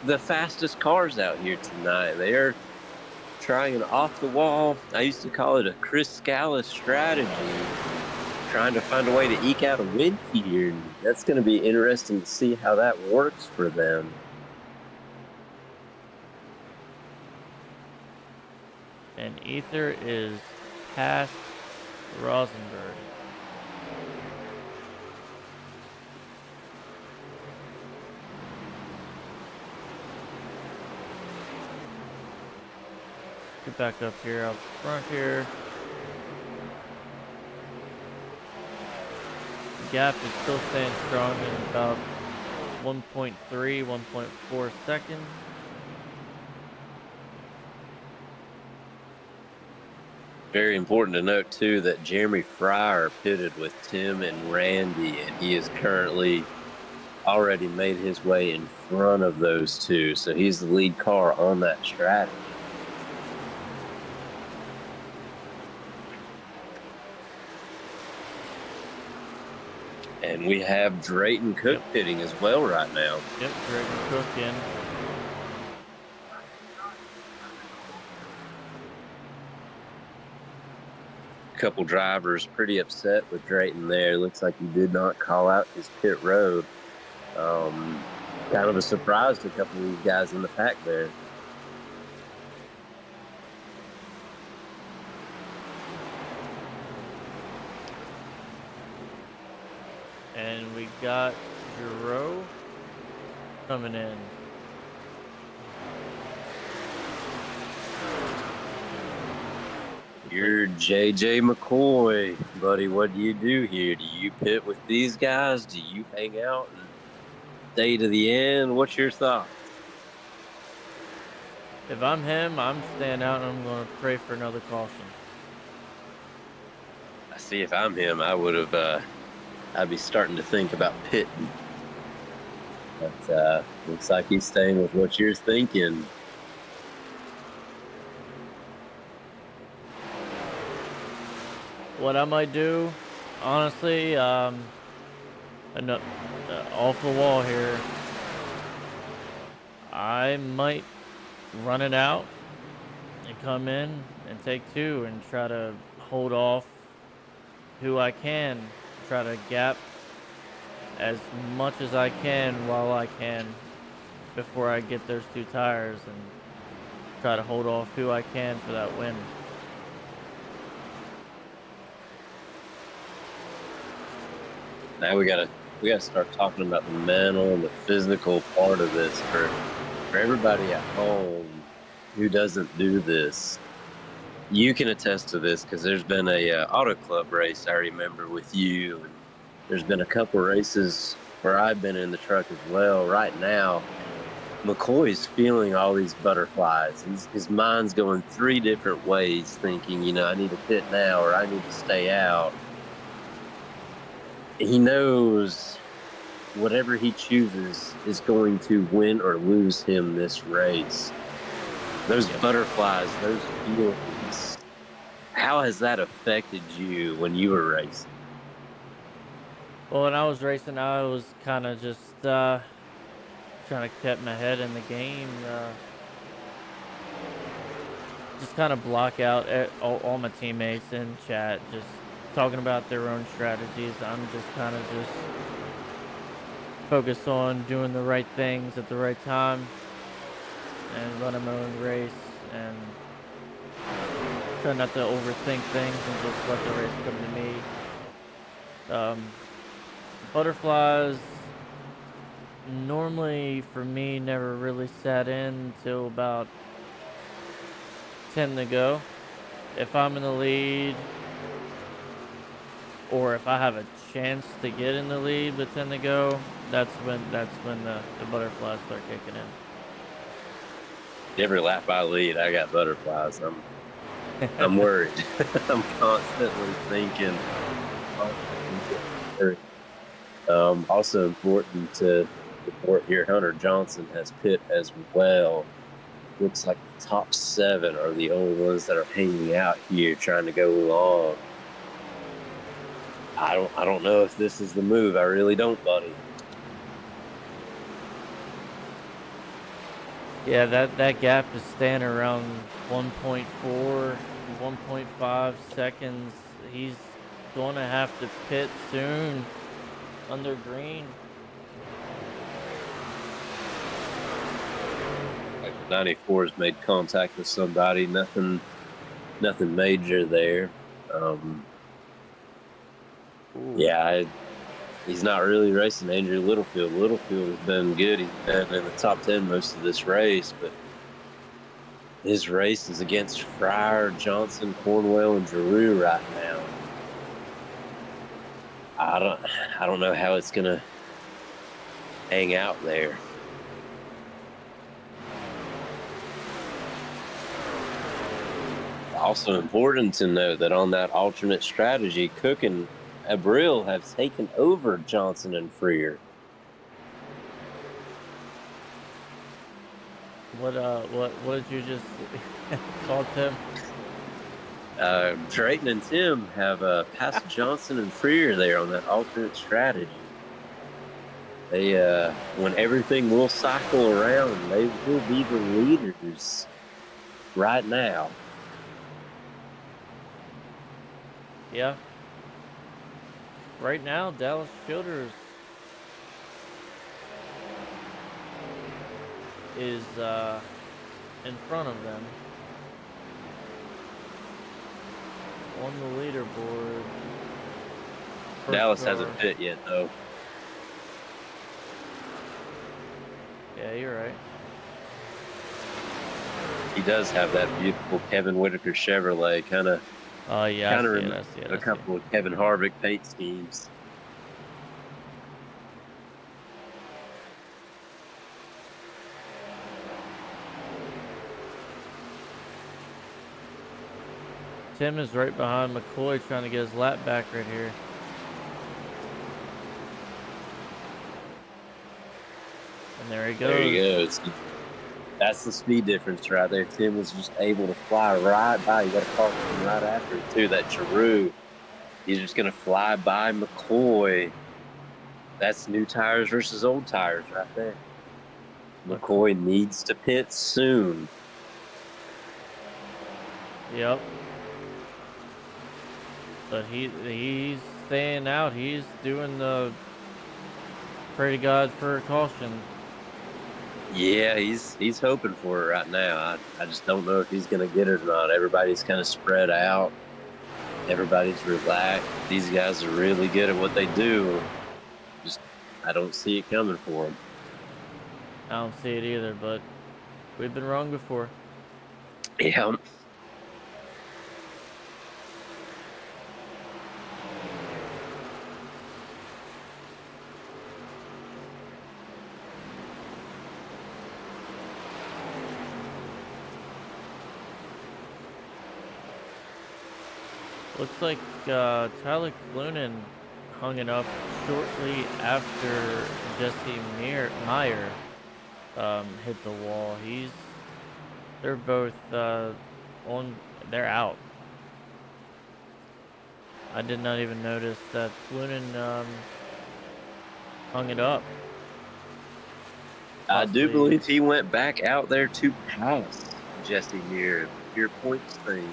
the fastest cars out here tonight. They are trying an off the wall, I used to call it a Chris Scala strategy, trying to find a way to eke out a win here. And that's going to be interesting to see how that works for them. And Ether is past Rosenberg. Get back up here, out front here. Gap is still staying strong in about 1.3, 1.4 seconds. Very important to note, too, that Jeremy Fryer pitted with Tim and Randy, and he has currently already made his way in front of those two. So he's the lead car on that strategy. And we have Drayton Cook pitting as well right now. Yep, Drayton Cook in. Couple drivers pretty upset with Drayton there. Looks like he did not call out his pit road. Kind of a surprise to a couple of these guys in the pack there. And we got Giroux coming in. You're JJ McCoy, buddy. What do you do here? Do you pit with these guys? Do you hang out and stay to the end? What's your thought? If I'm him, I'm staying out and I'm going to pray for another caution. I see. If I'm him, I would have. I'd be starting to think about pitting. But looks like he's staying with what you're thinking. What I might do, honestly, off the wall here, I might run it out and come in and take 2 and try to hold off who I can, try to gap as much as I can while I can before I get those 2 tires and try to hold off who I can for that win. Now we gotta start talking about the mental and the physical part of this for everybody at home who doesn't do this. You can attest to this because there's been a auto club race I remember with you, and there's been a couple races where I've been in the truck as well. Right now, McCoy's feeling all these butterflies. His mind's going 3 different ways, thinking, I need to pit now or I need to stay out. He knows whatever he chooses is going to win or lose him this race. Those butterflies, those feelings, how has that affected you when you were racing? Well, when I was racing, I was kind of just trying to keep my head in the game. Just kind of block out all my teammates in chat, just talking about their own strategies. I'm just kind of just focused on doing the right things at the right time and running my own race and try not to overthink things and just let the race come to me. Butterflies normally for me never really sat in until about 10 to go. If I'm in the lead or if I have a chance to get in the lead with 10 to go, that's when the butterflies start kicking in. Every lap I lead, I got butterflies. I'm worried. I'm constantly thinking. Also important to report here, Hunter Johnson has pit as well. Looks like the top 7 are the only ones that are hanging out here trying to go long. I don't know if this is the move. I really don't, buddy. Yeah, that gap is staying around 1.4, 1.5 seconds. He's going to have to pit soon under green. 94 has made contact with somebody. Nothing major there. He's not really racing Andrew Littlefield. Littlefield has been good. He's been in the top 10 most of this race, but his race is against Fryer, Johnson, Cornwell, and Giroux right now. I don't know how it's gonna hang out there. Also important to note that on that alternate strategy, Cook and Abril have taken over Johnson and Freer. What did you just call Tim? Drayton and Tim have passed Johnson and Freer there on that alternate strategy. They when everything will cycle around, they will be the leaders right now. Yeah. Right now, Dallas Childers is in front of them on the leaderboard. Dallas hasn't pit yet, though. Yeah, you're right. He does have that beautiful Kevin Whitaker Chevrolet, kind of. Oh yeah, Kind I of see it. I see it. a couple of Kevin Harvick paint schemes. Tim is right behind McCoy trying to get his lap back right here. And there he goes. There he goes. That's the speed difference right there. Tim was just able to fly right by. You got a car coming right after it, too. That Giroux. He's just going to fly by McCoy. That's new tires versus old tires right there. McCoy needs to pit soon. Yep. But he's staying out. He's doing the pray to God for a caution. Yeah, he's hoping for it right now. I just don't know if he's going to get it or not. Everybody's kind of spread out. Everybody's relaxed. These guys are really good at what they do. Just I don't see it coming for them. I don't see it either, but we've been wrong before. Yeah. Looks like Tyler Clunan hung it up shortly after Jesse Meyer hit the wall. They're both they're out. I did not even notice that Clunan hung it up. I do Possibly. believe he went back out there to pass Jesse here. Pure points thing.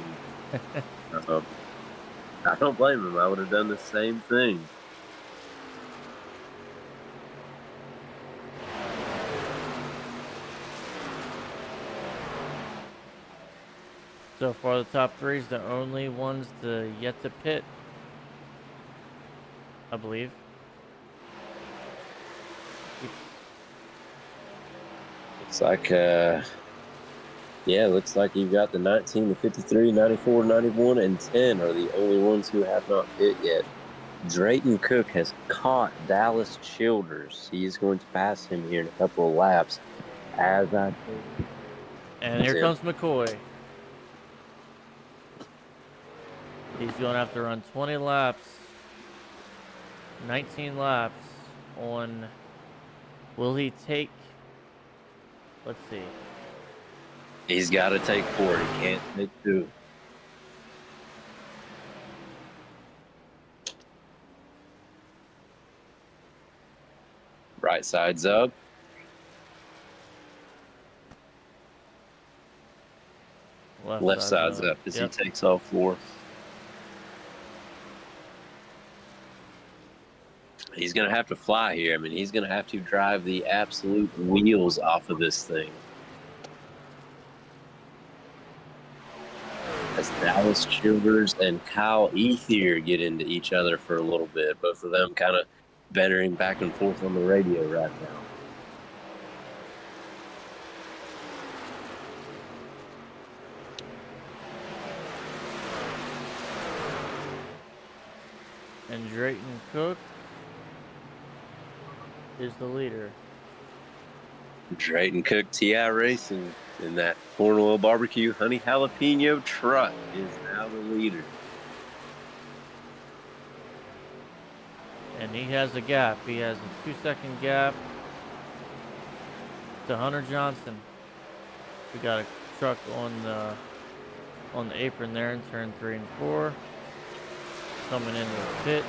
I don't blame him. I would have done the same thing. So far, the top three is the only ones yet to pit, I believe. Looks like, looks like you've got the 19, the 53, 94, 91, and 10 are the only ones who have not pit yet. Drayton Cook has caught Dallas Childers. He is going to pass him here in a couple of laps. And here comes McCoy. He's going to have to run 20 laps, 19 laps on. Will he take? Let's see. He's got to take 4. He can't take 2. Right side's up. Left side's up as he takes all 4. He's going to have to fly here. I mean, he's going to have to drive the absolute wheels off of this thing. As Dallas Childers and Kyle Ethier get into each other for a little bit. Both of them kind of bantering back and forth on the radio right now. And Drayton Cook is the leader. Drayton Cook TI Racing in that corn oil barbecue honey jalapeno truck is now the leader. And he has a gap. He has a 2-second gap to Hunter Johnson. We got a truck on the apron there in turn 3 and 4. Coming into the pit.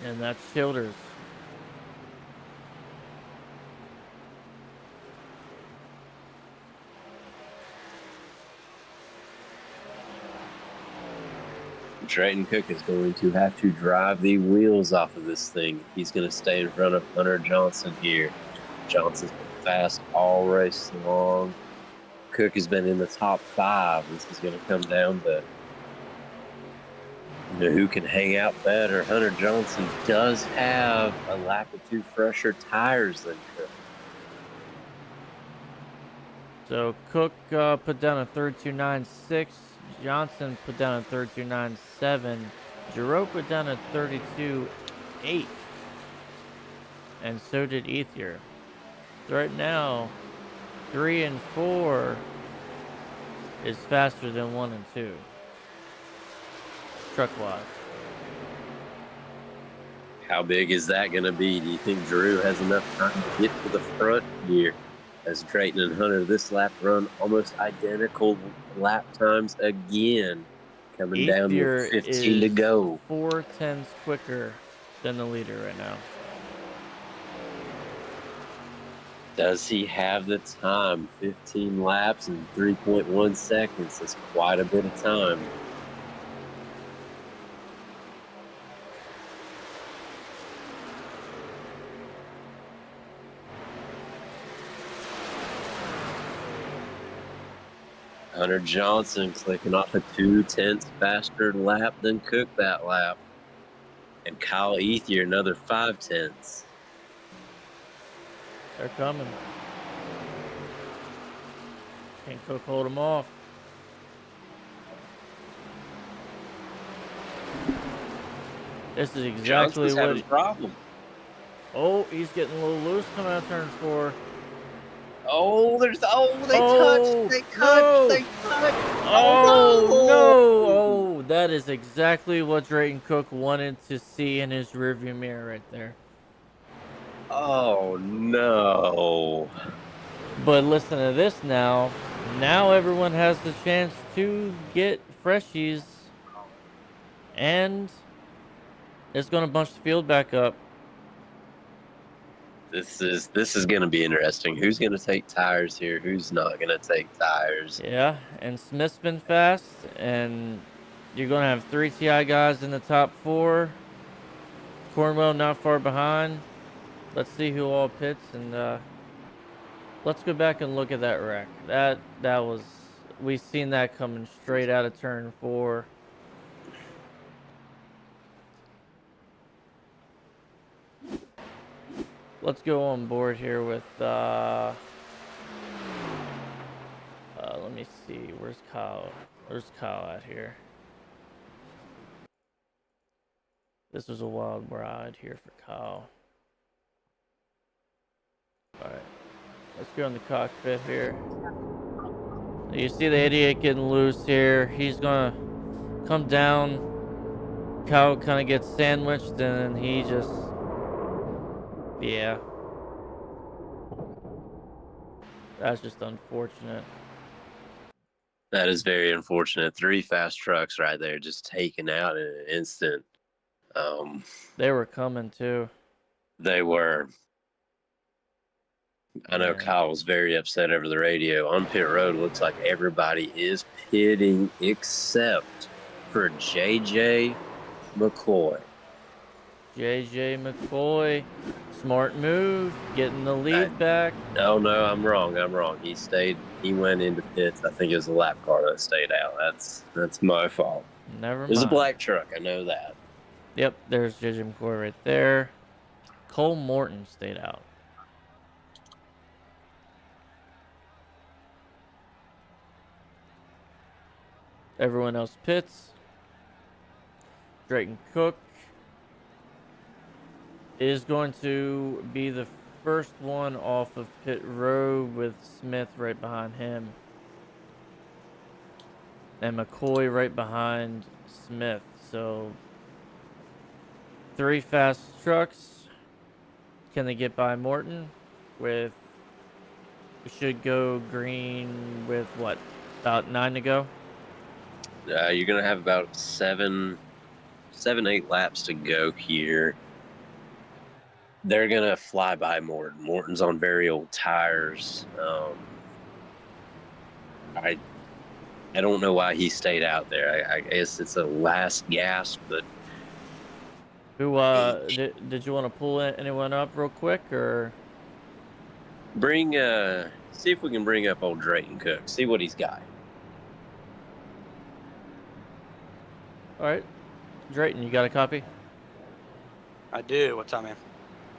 And that's Childers. Drayton Cook is going to have to drive the wheels off of this thing. He's going to stay in front of Hunter Johnson here. Johnson's been fast all race long. Cook has been in the top 5. This is going to come down to who can hang out better. Hunter Johnson does have a lap or 2 fresher tires than Cook. So Cook put down a 32.96. Johnson put down a 32.97. Giroux put down a 32.8. And so did Ethier. So right now, 3 and 4 is faster than 1 and 2. Truck-wise. How big is that going to be? Do you think Drew has enough time to get to the front here? As Drayton and Hunter this lap run almost identical lap times again. Coming down to 15 to go. 4/10 quicker than the leader right now. Does he have the time? 15 laps in 3.1 seconds. That's quite a bit of time. Hunter Johnson clicking off a 2/10 faster lap than Cook that lap. And Kyle Ethier another 5/10. They're coming. Can Cook hold them off? This is exactly Johnson's what. having a problem. Oh, he's getting a little loose coming out of turn 4. Oh, they touched. No. Oh no! Oh, that is exactly what Drayton Cook wanted to see in his rearview mirror right there. Oh no! But listen to this now. Now everyone has the chance to get freshies, and It's going to bunch the field back up. This is going to be interesting. Who's going to take tires here? Who's not going to take tires? Yeah, and Smith's been fast, and you're going to have 3 TI guys in the top 4. Cornwell not far behind. Let's see who all pits, and let's go back and look at that wreck. That was, we seen that coming straight out of turn 4. Let's go on board here with let me see, where's Kyle at here? This was a wild ride here for Kyle. Alright, let's go in the cockpit here. You see the 88 getting loose here. He's gonna come down. Kyle kind of gets sandwiched, and he just, yeah. That's just unfortunate. That is very unfortunate. 3 fast trucks right there, just taken out in an instant. They were coming too. They were. I know Yeah. Kyle was very upset over the radio. On pit road, looks like everybody is pitting except for JJ McCoy. JJ McCoy, smart move, getting the lead back. Oh no, I'm wrong. He went into pits. I think it was a lap car that stayed out. That's my fault. Never It mind. was a black truck, I know that. Yep, there's JJ McCoy right there. Cole Morton stayed out. Everyone else pits. Drayton Cook is going to be the first one off of pit road with Smith right behind him. And McCoy right behind Smith. So 3 fast trucks. Can they get by Morton? We should go green with what? About 9 to go? You're gonna have about 8 laps to go here. They're gonna fly by Morton. Morton's on very old tires. I don't know why he stayed out there. I guess it's a last gasp, but Who did you want to pull anyone up real quick, or see if we can bring up old Drayton Cook. See what he's got. all right, Drayton, you got a copy? I do. What's up, man?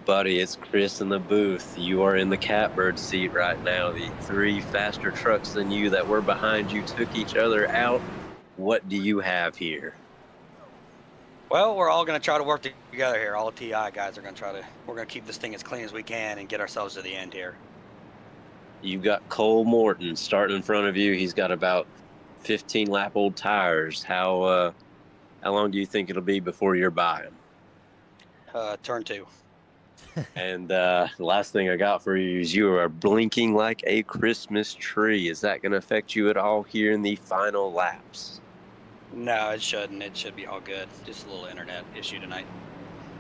Buddy, it's Chris in the booth. You are in the catbird seat right now. The 3 faster trucks than you that were behind you took each other out. What do you have here? Well, we're all going to try to work together here. All the TI guys are going to we're going to keep this thing as clean as we can and get ourselves to the end here. You've got Cole Morton starting in front of you. He's got about 15 lap old tires. How long do you think it'll be before you're by him? Turn 2. And the last thing I got for you is you are blinking like a Christmas tree. Is that going to affect you at all here in the final laps? No, it shouldn't. It should be all good. Just a little internet issue tonight.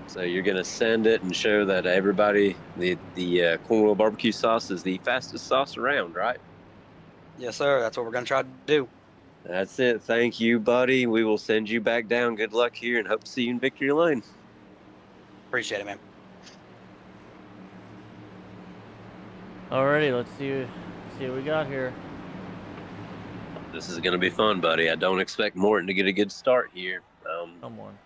So you're going to send it and show that everybody, the Cornwall barbecue sauce is the fastest sauce around, right? Yes, sir. That's what we're going to try to do. That's it. Thank you, buddy. We will send you back down. Good luck here and hope to see you in victory lane. Appreciate it, man. Alrighty, let's see what we got here. This is going to be fun, buddy. I don't expect Morton to get a good start here. Come on.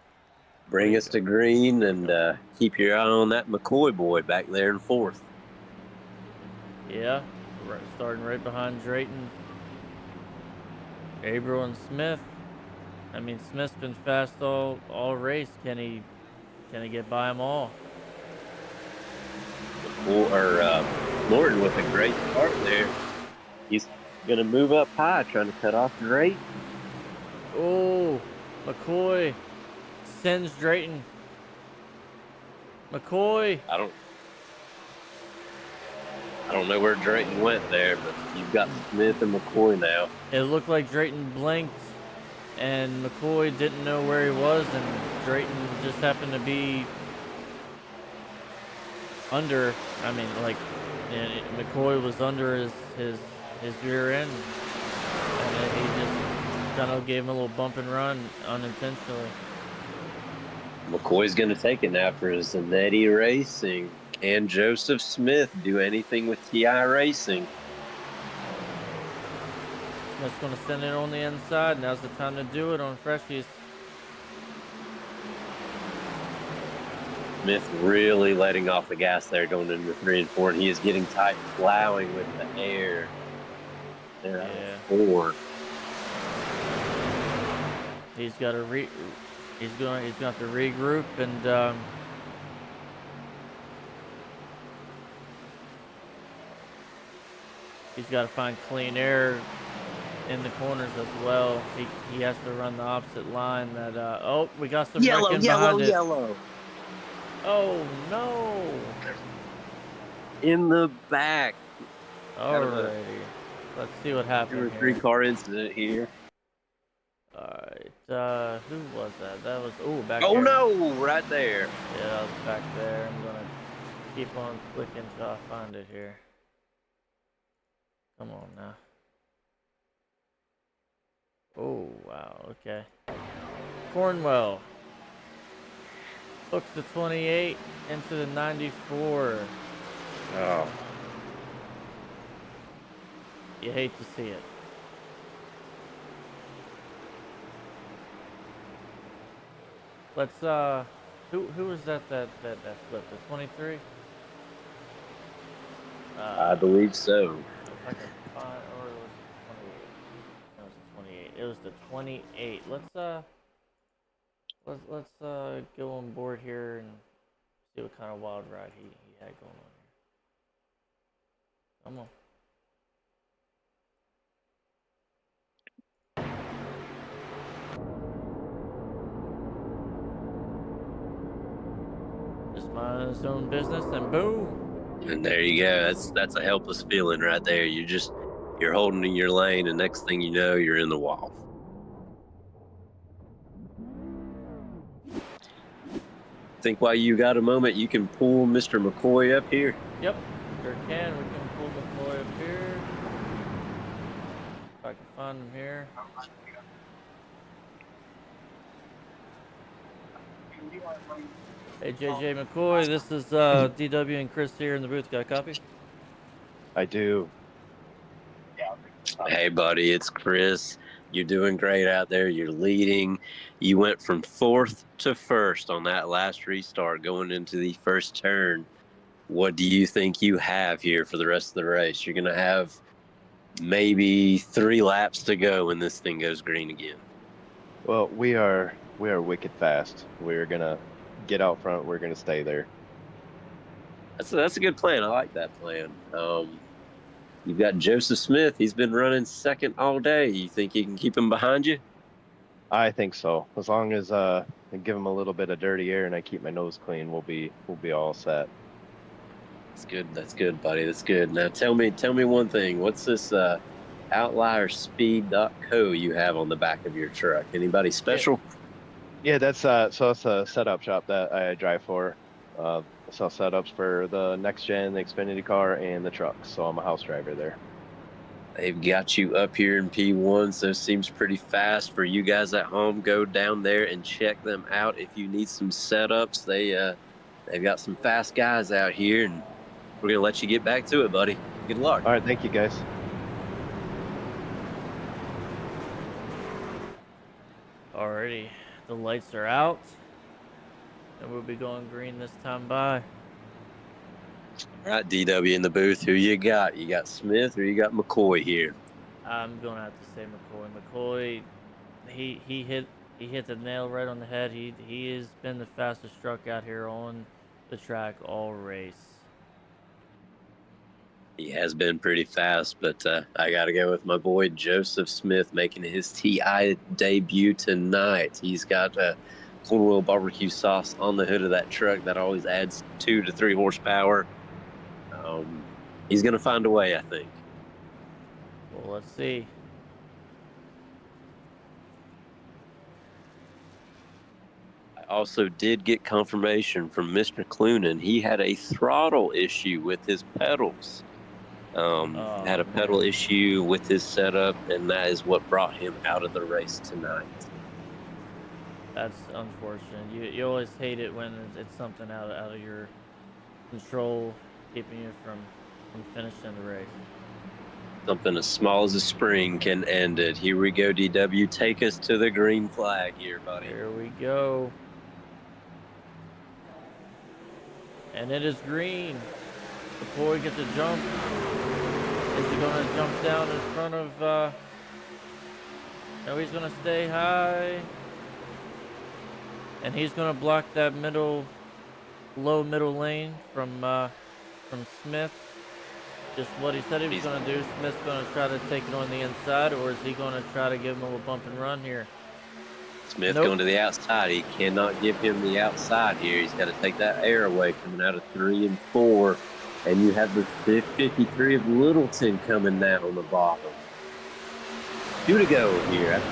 Bring us to green and keep your eye on that McCoy boy back there in 4th. Yeah, starting right behind Drayton, Gabriel, and Smith. I mean, Smith's been fast all race. Can he get by them all? Morton with a great start there. He's going to move up high, trying to cut off Drayton. Oh, McCoy sends Drayton. McCoy. I don't know where Drayton went there, but you've got Smith and McCoy now. It looked like Drayton blinked, and McCoy didn't know where he was, and Drayton just happened to be under. I mean, like, McCoy was under his rear end, and then he just kind of gave him a little bump and run unintentionally. McCoy's going to take it now for Zanetti Racing. Can Joseph Smith do anything with TI Racing? Smith's going to send it on the inside. Now's the time to do it on Freshies. Smith really letting off the gas there going into 3 and 4, and he is getting tight, plowing with the air. They're out of 4. He's got to he's going to have to regroup and he's got to find clean air in the corners as well. He has to run the opposite line. That oh, we got some wrecking behind it. Yellow. Oh no! In the back. Alrighty, let's see what happened. 2 or 3 car incident here. Alright, who was that? That was back. Oh here. no! Right there. Yeah, that was back there. I'm gonna keep on clicking till I find it here. Come on now. Oh wow, okay. Cornwell hooks the 28 into the 94. Oh. You hate to see it. Let's who was that flip? The 23? I believe so. If I can find, or it was the 28. No, it was the 28. It was the 28. Let's go on board here and see what kind of wild ride he had going on here. Come on. Just mind his own business and boom. And there you go. That's a helpless feeling right there. You're holding in your lane, and next thing you know, you're in the wall. Think while you got a moment, you can pull Mr. McCoy up here. Yep, sure can. We can pull McCoy up here. If I can find him here. Hey, JJ McCoy, this is DW and Chris here in the booth. Got a copy? I do. Hey, buddy, it's Chris. You're doing great out there. You're leading. You went from 4th to 1st on that last restart going into the first turn. What do you think you have here for the rest of the race? You're going to have maybe 3 laps to go when this thing goes green again. Well, we are wicked fast. We're gonna get out front. We're gonna stay there. That's a good plan. I like that plan. You've got Joseph Smith. He's been running 2nd all day. You think you can keep him behind you? I think so. As long as I give him a little bit of dirty air and I keep my nose clean, we'll be all set. That's good. That's good, buddy. That's good. Now tell me one thing. What's this outlierspeed.co you have on the back of your truck? Anybody special? Yeah, that's it's a setup shop that I drive for. I sell setups for the next gen, the Xfinity car, and the trucks. So I'm a house driver there. They've got you up here in P1, so it seems pretty fast. For you guys at home, go down there and check them out. If you need some setups, they've got some fast guys out here, and we're gonna let you get back to it, buddy. Good luck. All right, thank you guys. Alrighty, the lights are out, and we'll be going green this time by. All right, DW in the booth. Who you got? You got Smith or you got McCoy here? I'm gonna have to say McCoy. McCoy, he hit the nail right on the head. He has been the fastest truck out here on the track all race. He has been pretty fast, but I got to go with my boy Joseph Smith making his TI debut tonight. He's got Cornwell barbecue sauce on the hood of that truck that always adds 2 to 3 horsepower. He's going to find a way, I think. Well, let's see. also did get confirmation from Mr. Clunan. He had a throttle issue with his pedals. Oh, Had a pedal man. issue with his setup, and that is what brought him out of the race tonight. That's unfortunate. You always hate it when it's something out of your control, keeping you from finishing the race. Something as small as a spring can end it. Here we go, DW. Take us to the green flag here, buddy. Here we go. And it is green. Before we get to jump, is he going to jump down in front of... No, he's going to stay high. And he's going to block that low middle lane from Smith. Just what he said he was going to do. Smith's going to try to take it on the inside, or is he going to try to give him a bump and run here? Smith going to the outside. He cannot give him the outside here. He's got to take that air away coming out of 3 and 4. And you have the 53 of Littleton coming down on the bottom. 2 to go here.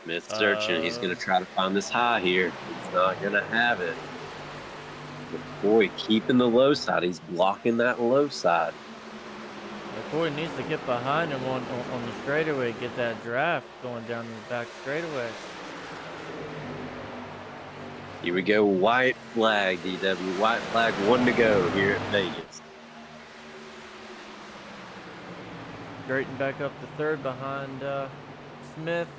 Smith searching. He's going to try to find this high here. He's not going to have it. McCoy keeping the low side. He's blocking that low side. McCoy needs to get behind him on the straightaway, get that draft going down the back straightaway. Here we go. White flag, DW. White flag, 1 to go here at Vegas. Drayton back up to third behind Smith.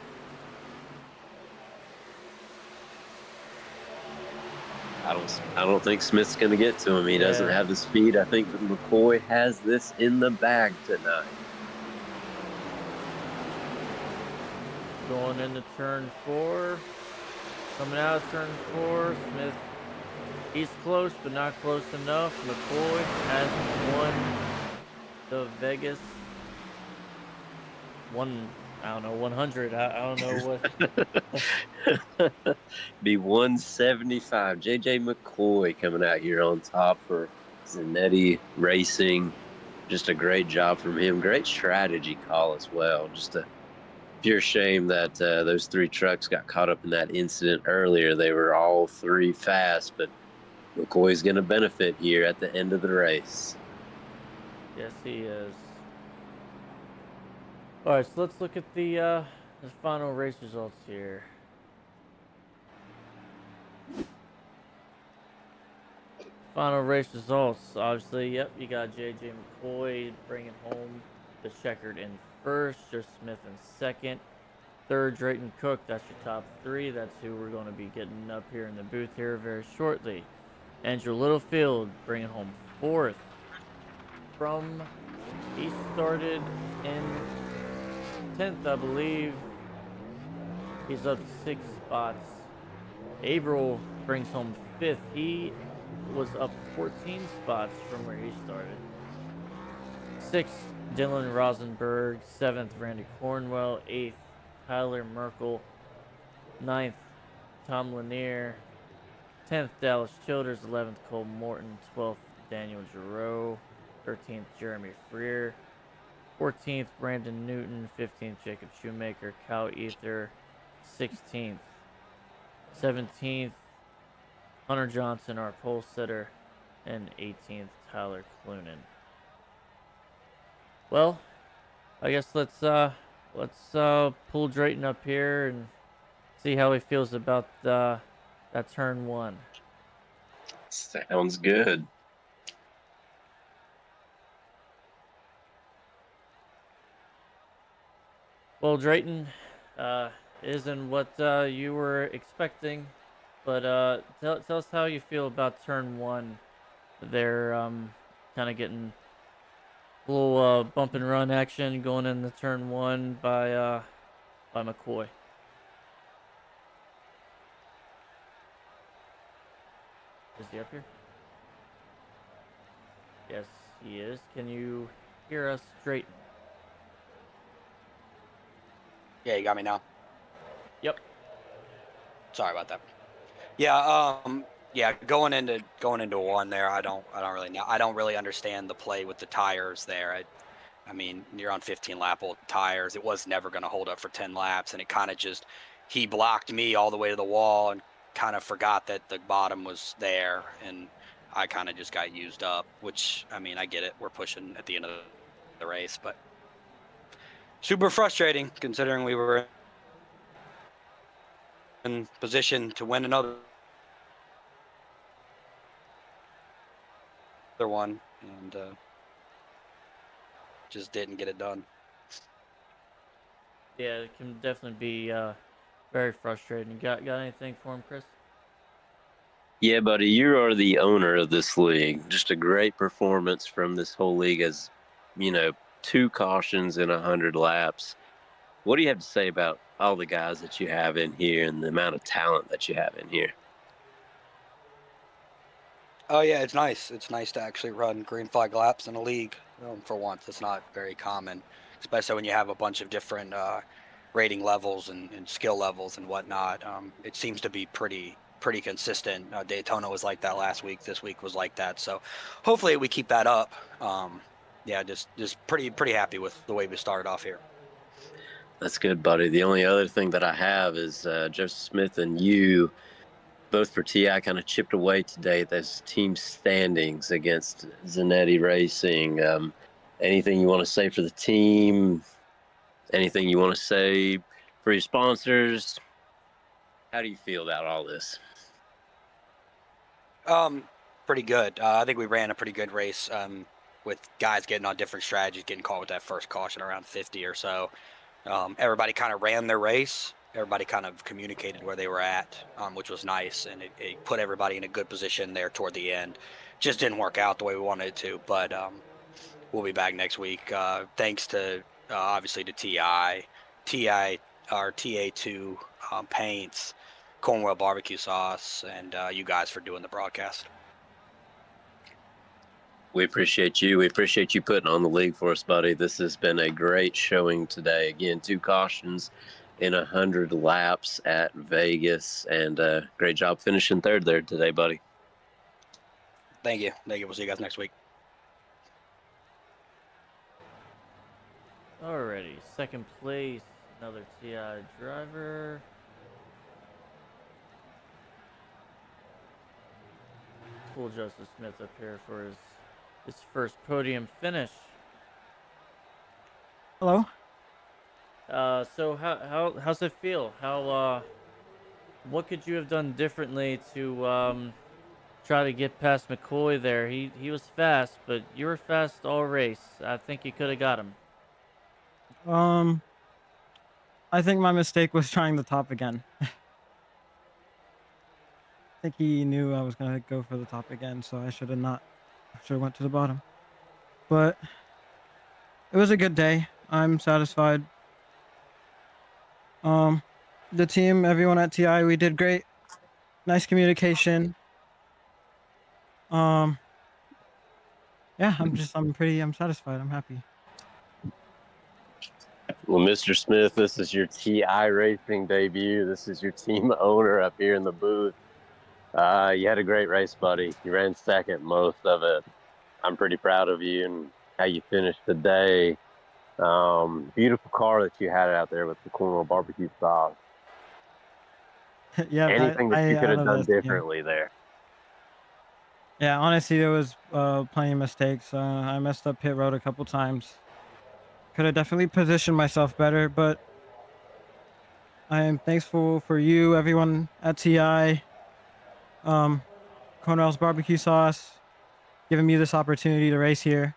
I don't think Smith's going to get to him. He doesn't have the speed. I think that McCoy has this in the bag tonight. Going into turn 4. Coming out of turn 4. Smith, he's close, but not close enough. McCoy has won the Vegas 100. I don't know what. Be 175. JJ McCoy coming out here on top for Zanetti Racing. Just a great job from him. Great strategy call as well. Just a pure shame that those 3 trucks got caught up in that incident earlier. They were all 3 fast, but McCoy's going to benefit here at the end of the race. Yes, he is. All right, so let's look at the final race results here. Final race results. Obviously, yep, you got JJ McCoy bringing home the checkered in first, Joe Smith in second, third Drayton Cook. That's your top 3. That's who we're going to be getting up here in the booth here very shortly. Andrew Littlefield bringing home 4th. He started in 10th, I believe. He's up 6 spots. Abril brings home 5th. He was up 14 spots from where he started. 6th, Dylan Rosenberg. 7th, Randy Cornwell. 8th, Tyler Merkel. 9th, Tom Lanier. 10th, Dallas Childers. 11th, Cole Morton. 12th, Daniel Giroux. 13th, Jeremy Freer. 14th, Brandon Newton. 15th, Jacob Shoemaker. Kyle Ether. 16th. 17th, Hunter Johnson, our pole sitter. And 18th, Tyler Clunan. Well, I guess let's pull Drayton up here and see how he feels about that turn 1. Sounds good. Well, Drayton, isn't what you were expecting, but tell us how you feel about turn 1. They're kind of getting a little bump and run action going into turn 1 by McCoy. Is he up here? Yes, he is. Can you hear us, Drayton? Yeah, you got me now. Yep. Sorry about that. Yeah, Yeah, going into one there, I don't really know. I don't really understand the play with the tires there. I mean, you're on 15 lap old tires. It was never going to hold up for 10 laps, and it kind of just he blocked me all the way to the wall and kind of forgot that the bottom was there, and I kind of just got used up. Which I mean, I get it. We're pushing at the end of the race, but super frustrating considering we were in position to win another one, and just didn't get it done. Yeah, it can definitely be very frustrating. Got anything for him, Chris? Yeah, buddy, you are the owner of this league. Just a great performance from this whole league as, 2 cautions in 100 laps. What do you have to say about all the guys that you have in here and the amount of talent that you have in here? Oh yeah, it's nice. It's nice to actually run green flag laps in a league for once. It's not very common, especially when you have a bunch of different rating levels and skill levels and whatnot. It seems to be pretty consistent. Daytona was like that last week. This week was like that. So hopefully we keep that up. Yeah, just pretty happy with the way we started off here. That's good, buddy. The only other thing that I have is Joseph Smith and you, both for TI, kind of chipped away today at those team standings against Zanetti Racing. Anything you want to say for the team? Anything you want to say for your sponsors? How do you feel about all this? Pretty good. I think we ran a pretty good race with guys getting on different strategies, getting caught with that first caution around 50 or so. Everybody kind of ran their race. Everybody kind of communicated where they were at, which was nice, and it put everybody in a good position there toward the end. Just didn't work out the way we wanted it to, but we'll be back next week. Thanks to obviously to TI, our TA2 paints, Cornwell barbecue sauce, and you guys for doing the broadcast. We appreciate you. We appreciate you putting on the league for us, buddy. This has been a great showing today. Again, 2 cautions in 100 laps at Vegas, and great job finishing 3rd there today, buddy. Thank you. We'll see you guys next week. Alrighty, 2nd place, another TI driver. Pull Joseph Smith up here for his first podium finish. Hello. So how's it feel? What could you have done differently to try to get past McCoy there? He was fast, but you were fast all race. I think you could have got him. I think my mistake was trying the top again. I think he knew I was gonna go for the top again, so I should have not. I should have went to the bottom. But it was a good day. I'm satisfied. The team, everyone at TI, we did great. Nice communication. Yeah, I'm satisfied. I'm happy. Well, Mr. Smith, this is your TI Racing debut. This is your team owner up here in the booth. You had a great race, buddy. You ran 2nd most of it. I'm pretty proud of you and how you finished today. Beautiful car that you had out there with the Cornwall barbecue sauce. Yeah. Anything that you could have done love this, differently there? Yeah, honestly, there was plenty of mistakes. I messed up pit road a couple times. Could have definitely positioned myself better, but I am thankful for you, everyone at TI, Cornwell's barbecue sauce, giving me this opportunity to race here.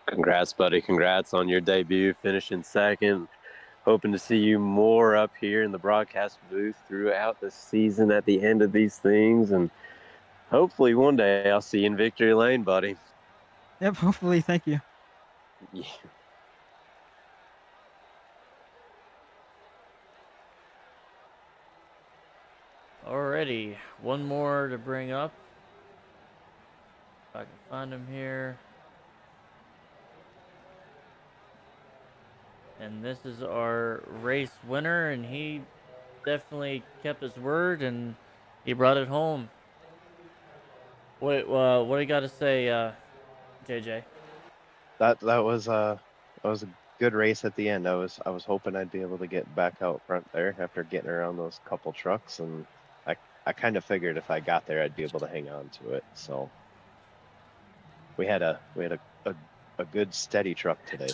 Congrats, buddy. Congrats on your debut, finishing 2nd. Hoping to see you more up here in the broadcast booth throughout the season at the end of these things. And hopefully one day I'll see you in Victory Lane, buddy. Yep, hopefully. Thank you. Yeah. Alrighty, one more to bring up. If I can find him here. And this is our race winner, and he definitely kept his word and He brought it home. What do you got to say, JJ? That was a good race at the end. I was hoping I'd be able to get back out front there after getting around those couple trucks, and I kind of figured if I got there I'd be able to hang on to it. So we had a good steady truck today.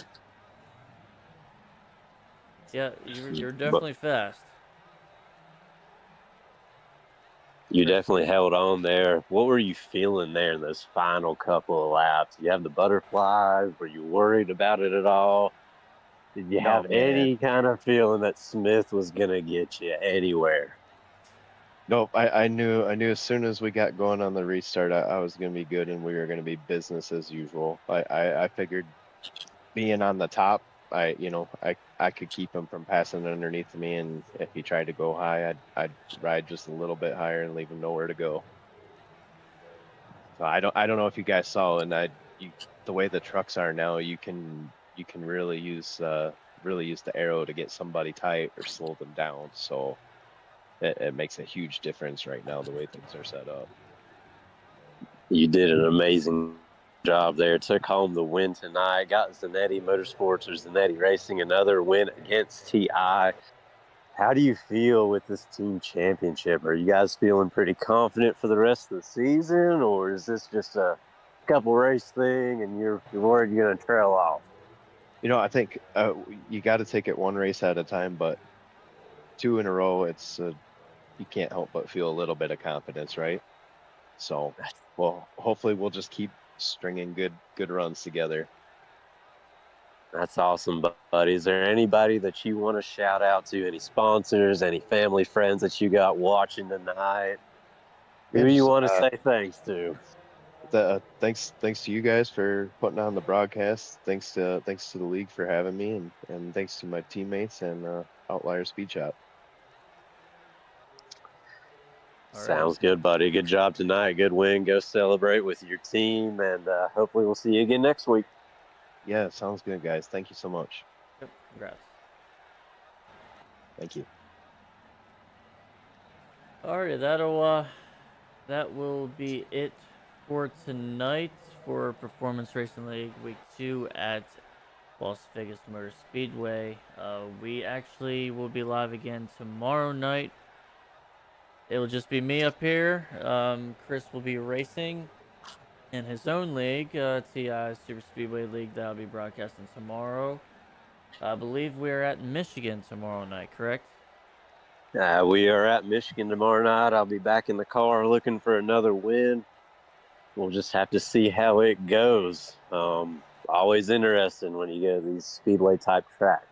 Yeah, you're But definitely fast. you definitely held on there. What were you feeling there in those final couple of laps? You have the butterflies. Were you worried about it at all? Did you No, have man. any kind of feeling that Smith was gonna get you anywhere? Nope. I knew as soon as we got going on the restart, I was gonna be good and we were gonna be business as usual. I figured being on the top, I could keep him from passing underneath me, and if he tried to go high, I'd ride just a little bit higher and leave him nowhere to go. So I don't know if you guys saw, and the way the trucks are now, you can really use the arrow to get somebody tight or slow them down. So it makes a huge difference right now the way things are set up. You did an amazing job there. Took home the win tonight. Got Zanetti Motorsports or Zanetti Racing another win against TI. How do you feel with this team championship? Are you guys feeling pretty confident for the rest of the season, or is this just a couple race thing and you're worried you're going to trail off? I think you got to take it one race at a time, but two in a row, you can't help but feel a little bit of confidence, right? So, well, hopefully we'll just keep stringing good runs together. That's awesome, buddy. Is there anybody that you want to shout out to? Any sponsors, any family, friends that you got watching tonight? Yeah, Who you just, want to say thanks to? thanks to you guys for putting on the broadcast. Thanks to the league for having me, and thanks to my teammates and Outlier Speed Shop. All right. Sounds good, buddy. Good job tonight. Good win. Go celebrate with your team, and hopefully we'll see you again next week. Yeah, sounds good, guys. Thank you so much. Yep, congrats. Thank you. Alrighty, that will be it for tonight for Performance Racing League Week 2 at Las Vegas Motor Speedway. We actually will be live again tomorrow night. It will just be me up here. Chris will be racing in his own league, TI Super Speedway League, that will be broadcasting tomorrow. I believe we're at Michigan tomorrow night, correct? We are at Michigan tomorrow night. I'll be back in the car looking for another win. We'll just have to see how it goes. Always interesting when you go to these speedway type tracks.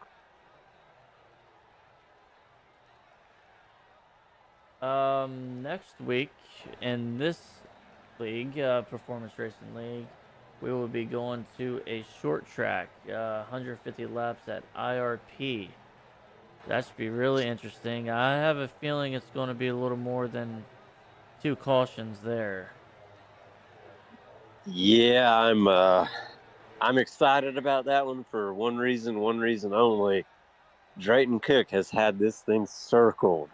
Next week in this league, Performance Racing League, we will be going to a short track, 150 laps at IRP. That should be really interesting. I have a feeling it's going to be a little more than 2 cautions there. Yeah, I'm excited about that one for one reason only. Drayton Cook has had this thing circled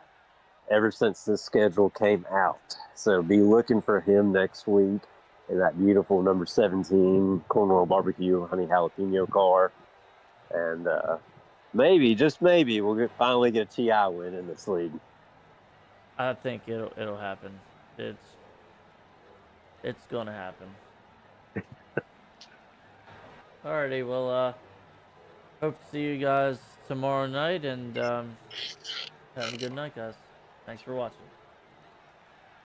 ever since this schedule came out. So be looking for him next week in that beautiful number 17 Cornwall Barbecue Honey Jalapeno car. And maybe, just maybe, we'll finally get a TI win in this league. I think it'll happen. It's gonna happen. Alrighty, well, hope to see you guys tomorrow night, and have a good night, guys. Thanks for watching.